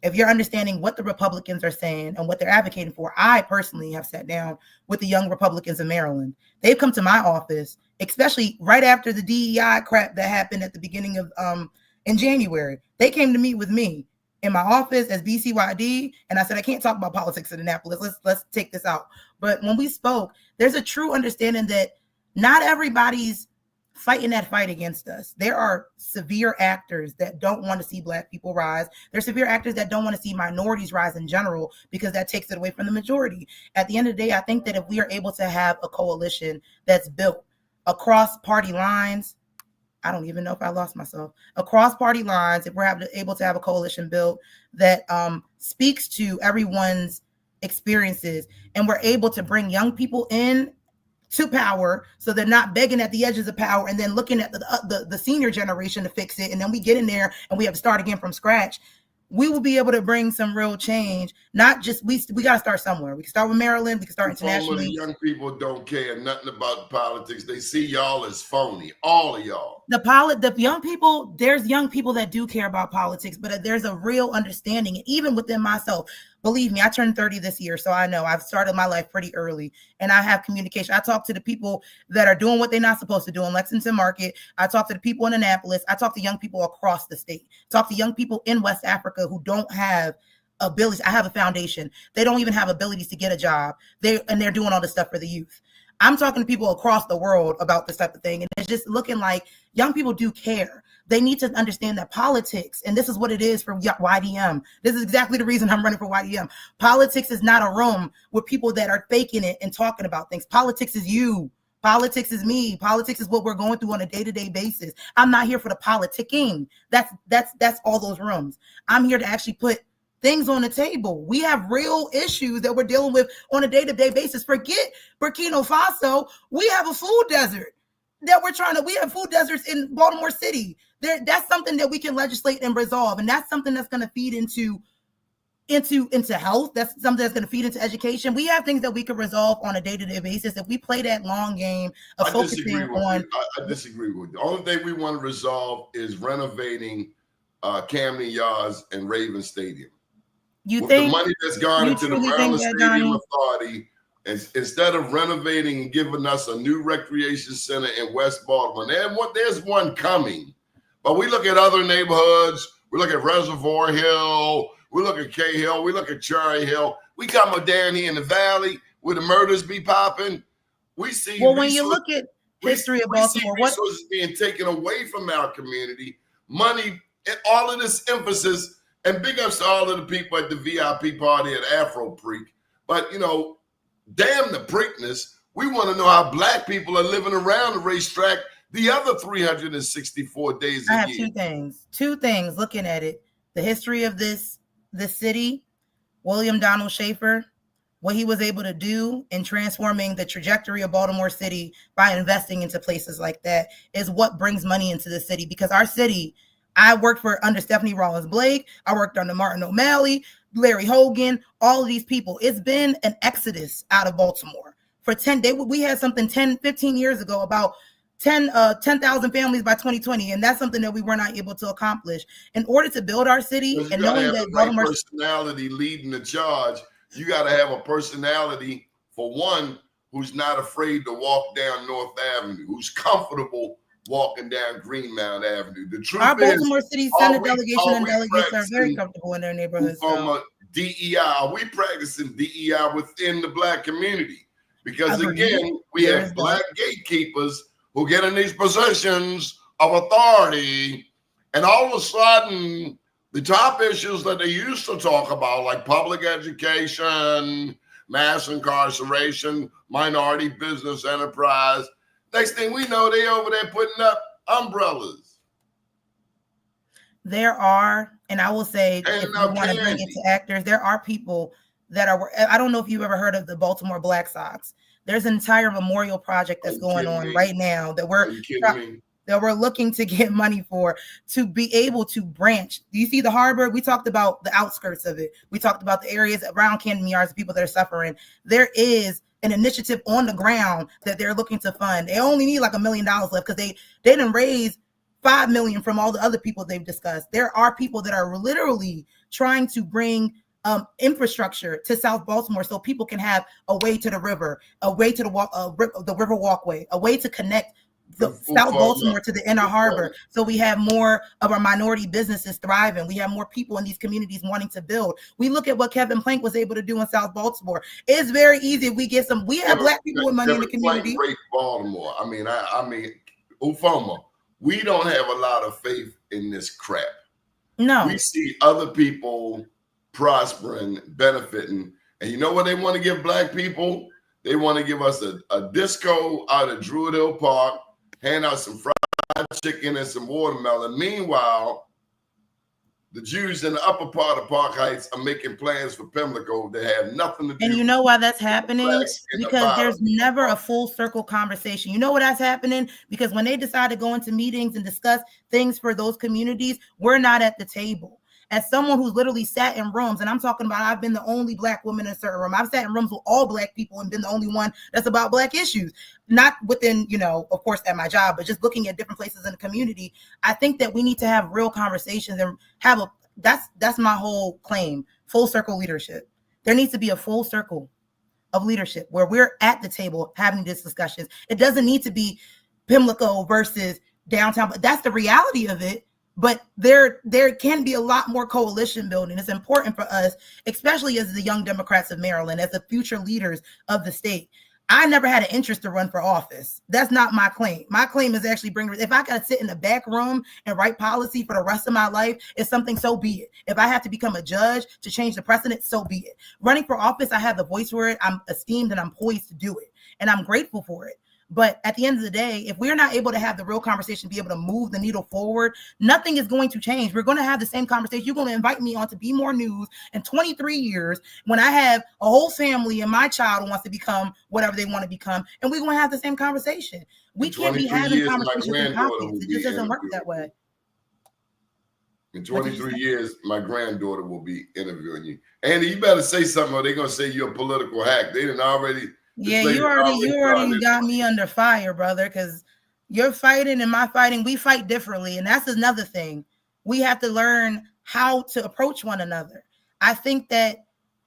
if you're understanding what the Republicans are saying and what they're advocating for, I personally have sat down with the young Republicans in Maryland. They've come to my office, especially right after the DEI crap that happened at the beginning of in January. They came to meet with me in my office as BCYD, and I said, I can't talk about politics in Annapolis. Let's take this out. But when we spoke, there's a true understanding that not everybody's fighting that fight against us. There are severe actors that don't want to see Black people rise. There's severe actors that don't want to see minorities rise in general because that takes it away from the majority. At the end of the day, I think that if we are able to have a coalition that's built across party lines, I don't even know if I lost myself, across party lines, if we're able to have a coalition built that speaks to everyone's experiences, and we're able to bring young people in to power so they're not begging at the edges of power and then looking at the senior generation to fix it, and then we get in there and we have to start again from scratch, we will be able to bring some real change. Not just, we got to start somewhere. We can start with Maryland, we can start internationally. The young people don't care nothing about politics. They see y'all as phony, all of y'all. The young people, there's young people that do care about politics, but there's a real understanding, even within myself. Believe me, I turned 30 this year, so I know I've started my life pretty early, and I have communication. I talk to the people that are doing what they're not supposed to do in Lexington Market. I talk to the people in Annapolis. I talk to young people across the state. Talk to young people in West Africa who don't have abilities. I have a foundation. They don't even have abilities to get a job. They're doing all this stuff for the youth. I'm talking to people across the world about this type of thing, and it's just looking like young people do care. They need to understand that politics, and this is what it is for YDM. This is exactly the reason I'm running for YDM. Politics is not a room with people that are faking it and talking about things. Politics is you. Politics is me. Politics is what we're going through on a day-to-day basis. I'm not here for the politicking. That's all those rooms. I'm here to actually put things on the table. We have real issues that we're dealing with on a day-to-day basis. Forget Burkina Faso. We have a food desert. that we have food deserts in Baltimore City. That's something that we can legislate and resolve. And that's something that's going to feed into health. That's something that's going to feed into education. We have things that we can resolve on a day-to-day basis if we play that long game of focusing on. I disagree with you. The only thing we want to resolve is renovating Camden Yards and Raven Stadium. With the money that's gone into the Maryland Stadium Doni? Authority, instead of renovating and giving us a new recreation center in West Baltimore, there's one coming. But we look at other neighborhoods. We look at Reservoir Hill. We look at Cahill. We look at Cherry Hill. We come down here in the valley where the murders be popping. We see. Well, when you look at history of Baltimore, what resources being taken away from our community, money, and all of this emphasis. And big ups to all of the people at the VIP party at Afro Preak. But, damn the Preakness. We want to know how Black people are living around the racetrack the other 364 days a year. I have two things looking at it. The history of this city, William Donald Schaefer, what he was able to do in transforming the trajectory of Baltimore City by investing into places like that is what brings money into the city. Because our city, I worked under Stephanie Rollins Blake. I worked under Martin O'Malley, Larry Hogan, all of these people. It's been an exodus out of Baltimore. For 10 days, we had something 15 years ago about 10,000 families by 2020. And that's something that we were not able to accomplish. In order to build our city and knowing that Baltimore personality leading the charge, you got to have a personality, for one, who's not afraid to walk down North Avenue, who's comfortable walking down Greenmount Avenue. The truth our is, Baltimore City Senate delegation and delegates are very comfortable in their neighborhoods. From DEI, are we practicing DEI within the Black community? Because again, we have Black gatekeepers who get in these positions of authority, and all of a sudden, the top issues that they used to talk about, like public education, mass incarceration, minority business enterprise, next thing we know, they over there putting up umbrellas. There are, and I will say, if you want to bring it to actors, there are people that are, I don't know if you've ever heard of the Baltimore Black Sox. There's an entire memorial project that's going on right now that we're looking to get money for, to be able to branch. Do you see the harbor? We talked about the outskirts of it. We talked about the areas around Camden Yards, the people that are suffering. There is an initiative on the ground that they're looking to fund. They only need like $1 million left because they didn't raise $5 million from all the other people they've discussed. There are people that are literally trying to bring infrastructure to South Baltimore so people can have a way to the river, a way to the river walkway, a way to connect the South Baltimore to the inner harbor. So we have more of our minority businesses thriving. We have more people in these communities wanting to build. We look at what Kevin Plank was able to do in South Baltimore. It's very easy if we get we have Black people with money in the community. Great Baltimore. I mean, Ufuoma, we don't have a lot of faith in this crap. No. We see other people prospering, benefiting. And you know what they want to give Black people? They want to give us a disco out of Druid Hill Park, hand out some fried chicken and some watermelon. Meanwhile, the Jews in the upper part of Park Heights are making plans for Pimlico that have nothing to do. And you know why that's happening? Because there's never a full circle conversation. You know what that's happening? Because when they decide to go into meetings and discuss things for those communities, we're not at the table. As someone who's literally sat in rooms, and I'm talking about, I've been the only Black woman in a certain room. I've sat in rooms with all Black people and been the only one that's about Black issues. Not within, of course, at my job, but just looking at different places in the community. I think that we need to have real conversations and that's my whole claim, full circle leadership. There needs to be a full circle of leadership where we're at the table having these discussions. It doesn't need to be Pimlico versus downtown, but that's the reality of it. But there can be a lot more coalition building. It's important for us, especially as the young Democrats of Maryland, as the future leaders of the state. I never had an interest to run for office. That's not my claim. My claim is actually if I got to sit in the back room and write policy for the rest of my life, it's something, so be it. If I have to become a judge to change the precedent, so be it. Running for office, I have the voice for it. I'm esteemed and I'm poised to do it. And I'm grateful for it. But at the end of the day, if we're not able to have the real conversation, be able to move the needle forward, nothing is going to change. We're going to have the same conversation. You're going to invite me on to Be More News in 23 years when I have a whole family and my child wants to become whatever they want to become. And we're going to have the same conversation. We can't be having conversations in pockets. It just doesn't work that way. In 23 years, my granddaughter will be interviewing you. Andy, you better say something or they're going to say you're a political hack. They didn't already. Yeah, you already got me under fire, brother, because you're fighting and my fighting, we fight differently. And that's another thing. We have to learn how to approach one another. I think that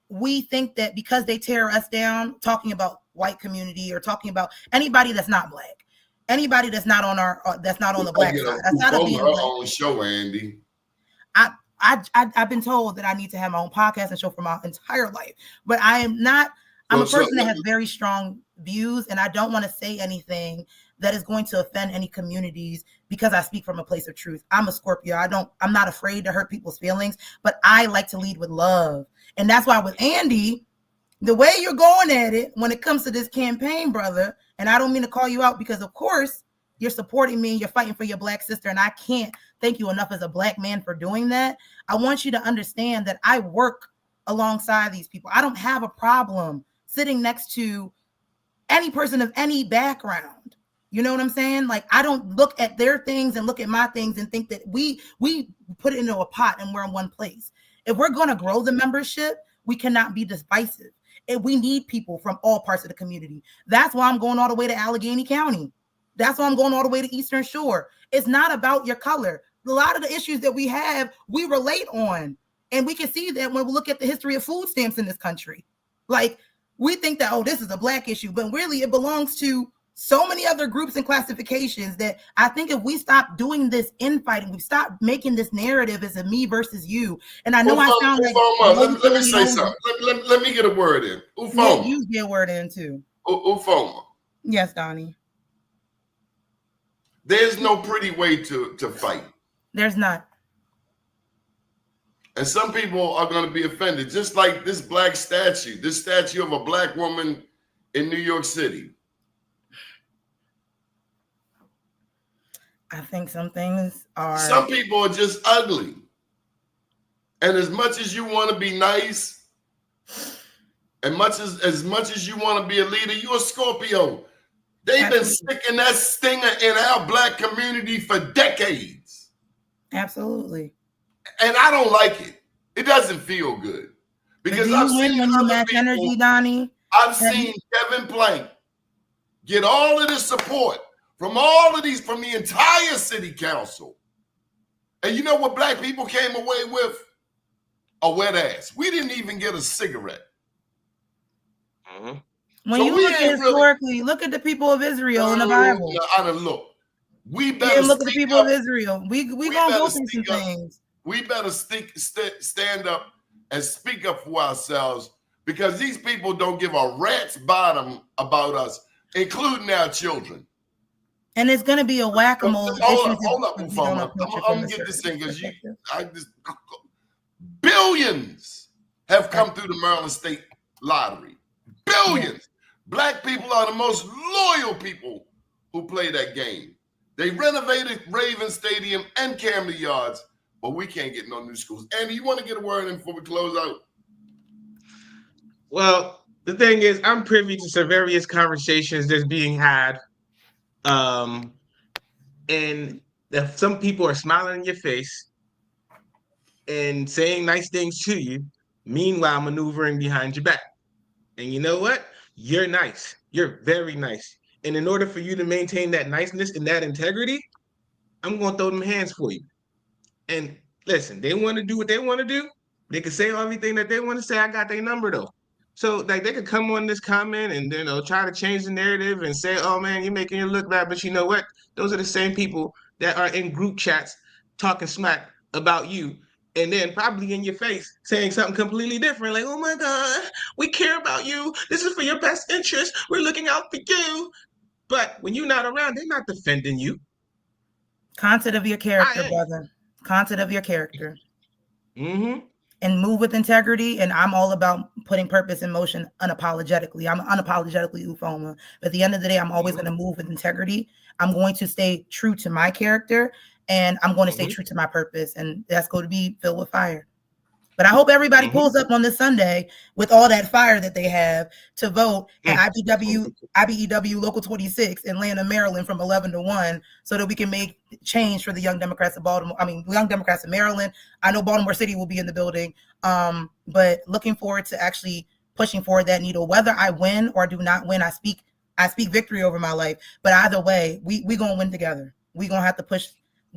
we think that because they tear us down, talking about white community or talking about anybody that's not black, anybody that's not on that's not on the black side. That's not a being her own show, Andy. I've been told that I need to have my own podcast and show for my entire life, but I am not. I'm a person that has very strong views, and I don't want to say anything that is going to offend any communities because I speak from a place of truth. I'm a Scorpio. I'm not afraid to hurt people's feelings, but I like to lead with love. And that's why with Andy, the way you're going at it when it comes to this campaign, brother, and I don't mean to call you out because of course you're supporting me, you're fighting for your black sister, and I can't thank you enough as a black man for doing that. I want you to understand that I work alongside these people. I don't have a problem sitting next to any person of any background. You know what I'm saying? Like, I don't look at their things and look at my things and think that we put it into a pot and we're in one place. If we're going to grow the membership, we cannot be divisive. And we need people from all parts of the community. That's why I'm going all the way to Allegheny County. That's why I'm going all the way to Eastern Shore. It's not about your color. A lot of the issues that we have, we relate on. And we can see that when we look at the history of food stamps in this country. Like, we think that, oh, this is a black issue, but really it belongs to so many other groups and classifications that I think if we stop doing this infighting, we stop making this narrative as a me versus you. And I know I sound like let me say something. Let me get a word in. Ufuoma. Yeah, you get a word in too. Ufuoma. Yes, Doni. There's no pretty way to fight. There's not. And some people are going to be offended, just like this statue of a black woman in New York City. I think some things are. Some people are just ugly. And as much as you want to be nice, and as much as you want to be a leader, you're a Scorpio. They've been sticking that stinger in our black community for decades. Absolutely. And I don't like it. It doesn't feel good. Because I've seen when you match energy, Doni. I've seen Kevin Plank get all of the support from all of these, from the entire city council. And you know what black people came away with? A wet ass. We didn't even get a cigarette. Mm-hmm. When so you look at historically, look at the people of Israel in the Bible. Look, we better look at the people of Israel. We gonna go through some things. We better stand up and speak up for ourselves, because these people don't give a rat's bottom about us, including our children. And it's going to be a whack-a-mole. Hold up, Ufuoma. I'm gonna get this thing because billions have come through the Maryland State Lottery. Billions. Yeah. Black people are the most loyal people who play that game. They renovated Raven Stadium and Camden Yards, but we can't get no new schools. Andy, you want to get a word in before we close out? Well, the thing is, I'm privy to some various conversations that's being had. And that some people are smiling in your face and saying nice things to you, meanwhile maneuvering behind your back. And you know what? You're nice. You're very nice. And in order for you to maintain that niceness and that integrity, I'm going to throw them hands for you. And listen, they want to do what they want to do. They can say everything that they want to say. I got their number though. So like they could come on this comment and try to change the narrative and say, oh man, you're making it look bad. But you know what? Those are the same people that are in group chats talking smack about you. And then probably in your face saying something completely different. Like, oh my God, we care about you. This is for your best interest. We're looking out for you. But when you're not around, they're not defending you. Content of your character, brother. Content of your character. Mm-hmm. And move with integrity. And I'm all about putting purpose in motion unapologetically. I'm unapologetically Ufuoma. But at the end of the day, I'm always going to move with integrity. I'm going to stay true to my character. And I'm going to stay true to my purpose. And that's going to be filled with fire. But I hope everybody pulls up on this Sunday with all that fire that they have to vote at IBEW Local 26 in Lanham, Maryland from 11 to 1 so that we can make change for the Young Democrats of Baltimore. I mean, Young Democrats of Maryland. I know Baltimore City will be in the building, but looking forward to actually pushing forward that needle. Whether I win or do not win, I speak victory over my life. But either way, we going to win together. We going to have to push.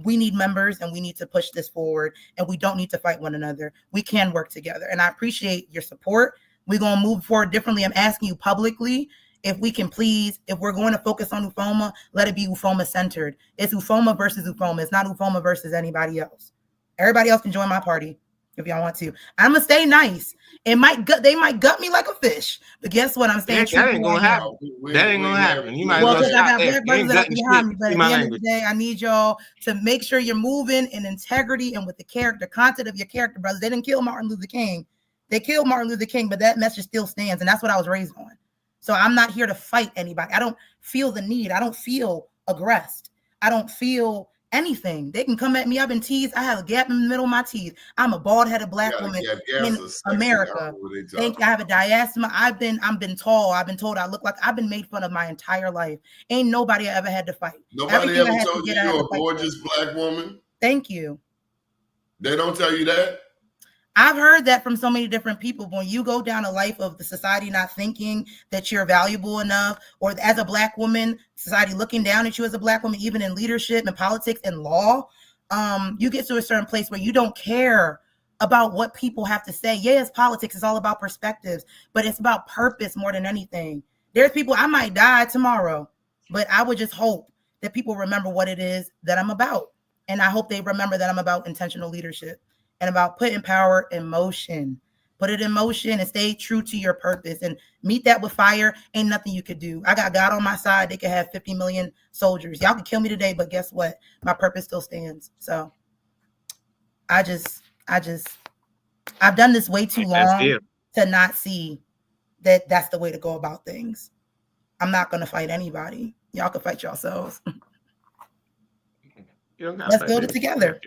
We need members and we need to push this forward, and we don't need to fight one another. We can work together, and I appreciate your support. We're going to move forward differently. I'm asking you publicly if we can please, if we're going to focus on Ufuoma, let it be Ufuoma centered. It's Ufuoma versus Ufuoma. It's not Ufuoma versus anybody else. Everybody else can join my party if y'all want to. I'm going to stay nice. They might gut me like a fish, but guess what? I'm staying true. That ain't going to happen. That ain't going to happen. You might well, as well because I stop got there. black brothers that are behind me, but at the end of the language. day, I need y'all to make sure you're moving in integrity and with the character, content of your character, brothers. They didn't kill Martin Luther King. They killed Martin Luther King, but that message still stands, and that's what I was raised on. So I'm not here to fight anybody. I don't feel the need. I don't feel aggressed. I don't feel anything. They can come at me. I've been teased. I have a gap in the middle of my teeth. I'm a bald-headed black woman in America. I have a diastema. I've been tall. I've been told I look like I've been made fun of my entire life. Ain't nobody I ever had to fight. Nobody ever told you you're a gorgeous black woman? Thank you. They don't tell you that? I've heard that from so many different people. When you go down a life of the society not thinking that you're valuable enough, or as a black woman, society looking down at you as a black woman, even in leadership and politics and law, you get to a certain place where you don't care about what people have to say. Yes, politics is all about perspectives, but it's about purpose more than anything. There's people, I might die tomorrow, but I would just hope that people remember what it is that I'm about. And I hope they remember that I'm about intentional leadership and about putting power in motion. Put it in motion and stay true to your purpose and meet that with fire. Ain't nothing you could do. I got God on my side. They could have 50 million soldiers. Y'all can kill me today, but guess what? My purpose still stands. So I've done this way too long to not see that that's the way to go about things. I'm not going to fight anybody. Y'all can fight yourselves. Let's build it together.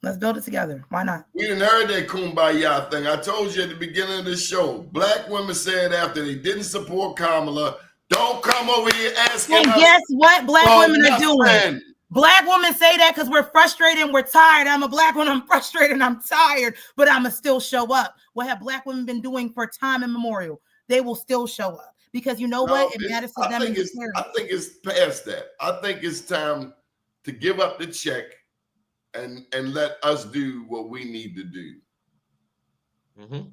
Let's build it together. Why not? We didn't heard that kumbaya thing. I told you at the beginning of the show. Black women said after they didn't support Kamala, don't come over here asking us. And guess what black women are doing? Black women say that because we're frustrated and we're tired. I'm a black woman. I'm frustrated and I'm tired, but I'm going to still show up. What have black women been doing for time immemorial? They will still show up because you know what? It matters to them. I think it's past that. I think it's time to give up the check and let us do what we need to do. Mm-hmm.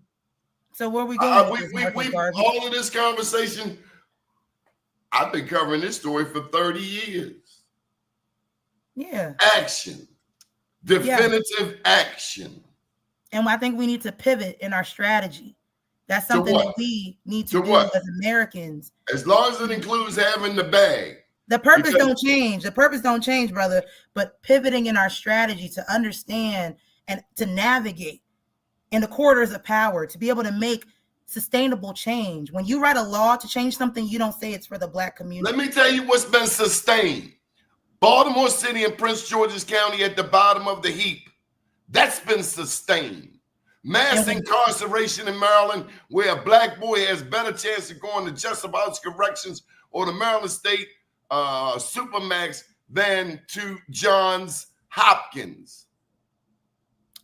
So where are we going? We all of this conversation, I've been covering this story for 30 years. Yeah. Action. Definitive action. And I think we need to pivot in our strategy. That's something that we need to do as Americans. As long as it includes having the bag. The purpose don't change. The purpose don't change, brother. But pivoting in our strategy to understand and to navigate in the corridors of power, to be able to make sustainable change. When you write a law to change something, you don't say it's for the black community. Let me tell you what's been sustained. Baltimore City and Prince George's County at the bottom of the heap. That's been sustained. Mass incarceration in Maryland, where a black boy has better chance of going to Jessup House Corrections or the Maryland State Supermax than to Johns Hopkins.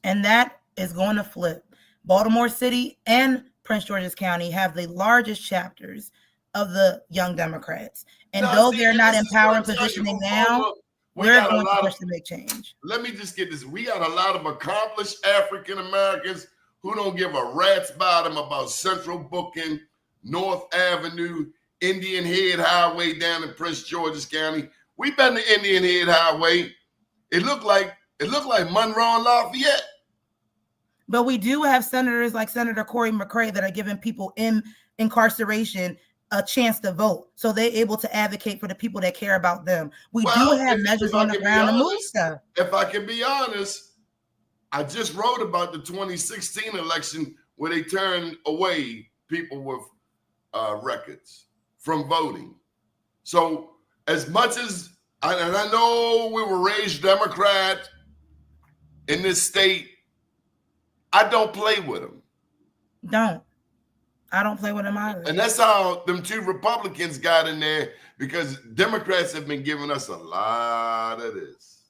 And that is going to flip. Baltimore City and Prince George's County have the largest chapters of the Young Democrats. And though they're not in power and positioning now, we're going to push to make change. Let me just get this. We got a lot of accomplished African Americans who don't give a rat's bottom about Central Booking, North Avenue, Indian Head Highway down in Prince George's County. We've been to Indian Head Highway. It looked like Monroe and Lafayette. But we do have senators like Senator Corey McCray that are giving people in incarceration a chance to vote. So they're able to advocate for the people that care about them. We do have measures on the ground to move stuff. If I can be honest, I just wrote about the 2016 election where they turned away people with records from voting. So as much as, and I know we were raised Democrat in this state, I don't play with them. I don't play with them either. And that's how them two Republicans got in there, because Democrats have been giving us a lot of this.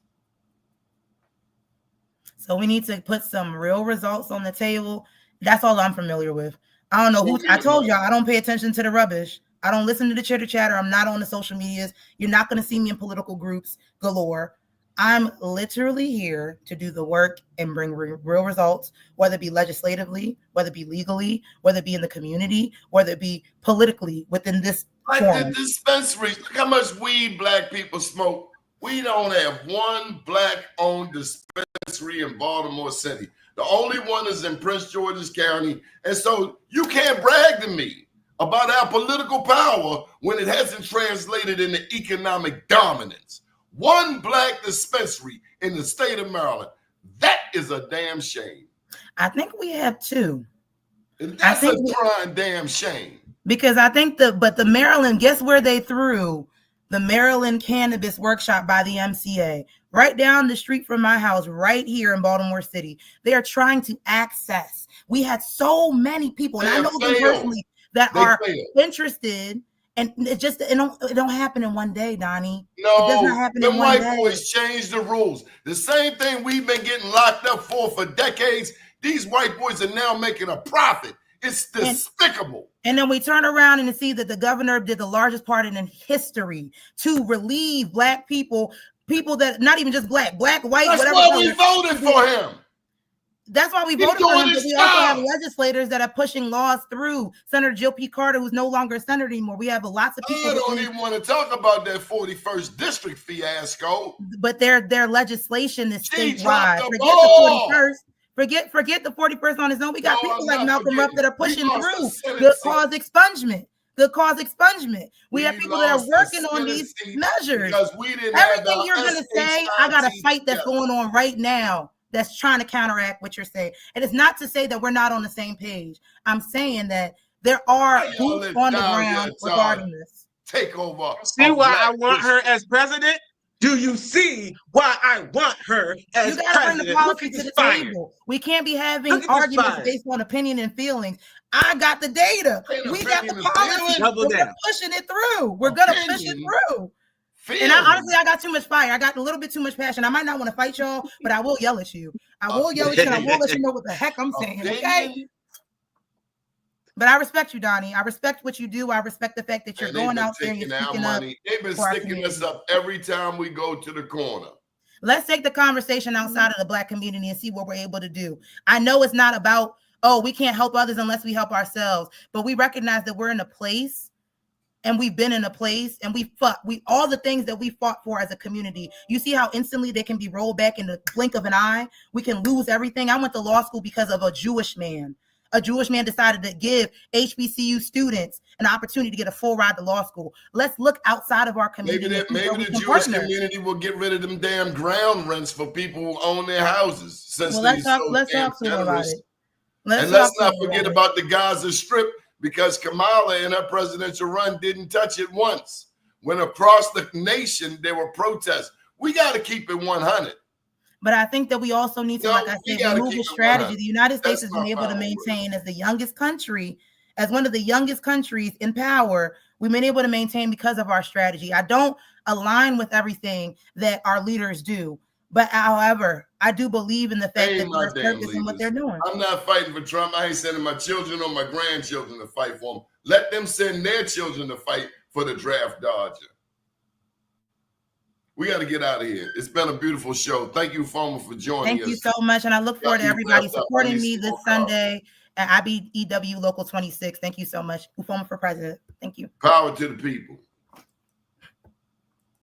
So we need to put some real results on the table. That's all I'm familiar with. I don't know who. I told y'all I don't pay attention to the rubbish. I don't listen to the chitter chatter. I'm not on the social medias. You're not going to see me in political groups galore. I'm literally here to do the work and bring real results, whether it be legislatively, whether it be legally, whether it be in the community, whether it be politically within this like forum. The dispensaries. Look how much weed black people smoke. We don't have one black-owned dispensary in Baltimore City. The only one is in Prince George's County. And so you can't brag to me about our political power when it hasn't translated into economic dominance. One black dispensary in the state of Maryland. That is a damn shame. I think we have two. And that's a crying damn shame. Because I think the Maryland, guess where they threw the Maryland Cannabis Workshop by the MCA? Right down the street from my house, right here in Baltimore City. They are trying to access. We had so many people, and I know them personally, that are interested. And it don't happen in one day, Donnie. No, it does not happen in one day. White boys changed the rules. The same thing we've been getting locked up for decades. These white boys are now making a profit. It's despicable. And then we turn around and see that the governor did the largest part in history to relieve black people that not even just black, white, That's whatever. That's why we voted for him. That's why we voted for him, but we also have legislators that are pushing laws through. Senator Jill P. Carter, who's no longer a senator anymore. We have lots of people. I don't even want to talk about that 41st district fiasco. But their legislation is statewide. Forget the 41st on its own. We got people like Malcolm Rupp that are pushing through good cause expungement. We have people that are working on these measures. Everything you're going to say, I got a fight that's going on right now that's trying to counteract what you're saying. And it's not to say that we're not on the same page. I'm saying that there are boots on the ground regarding this. Take over. See why I want her as president? Do you see why I want her as president? You got to bring the policy to the table. We can't be having arguments based on opinion and feelings. I got the data. We got the policy. We're pushing it through. We're going to push it through. And honestly, I got too much fire. I got a little bit too much passion. I might not want to fight y'all, but I will yell at you. I will yell at you, and I will let you know what the heck I'm saying, okay? But I respect you, Donnie. I respect what you do. I respect the fact that you're going out there and you're speaking up. They've been sticking us up every time we go to the corner. Let's take the conversation outside of the black community and see what we're able to do. I know it's not about, we can't help others unless we help ourselves, but we recognize that we're in a place. And we've been in a place and all the things that we fought for as a community. You see how instantly they can be rolled back in the blink of an eye. We can lose everything. I went to law school because of a Jewish man. A Jewish man decided to give HBCU students an opportunity to get a full ride to law school. Let's look outside of our community. Maybe the Jewish community will get rid of them damn ground rents for people who own their houses. Let's talk to them about it. Let's not forget about the Gaza Strip. Because Kamala in her presidential run didn't touch it once. When across the nation there were protests. We got to keep it 100. But I think that we also need to, like I said, remove the strategy. The United States has been able to maintain as the youngest country, as one of the youngest countries in power. We've been able to maintain because of our strategy. I don't align with everything that our leaders do. But however, I do believe in the fact that there's purpose in what they're doing. I'm not fighting for Trump. I ain't sending my children or my grandchildren to fight for him. Let them send their children to fight for the draft dodger. We got to get out of here. It's been a beautiful show. Thank you, Ufuoma, for joining us. Thank you so much. And I look forward to everybody supporting me this Sunday at IBEW Local 26. Thank you so much. Ufuoma for president. Thank you. Power to the people.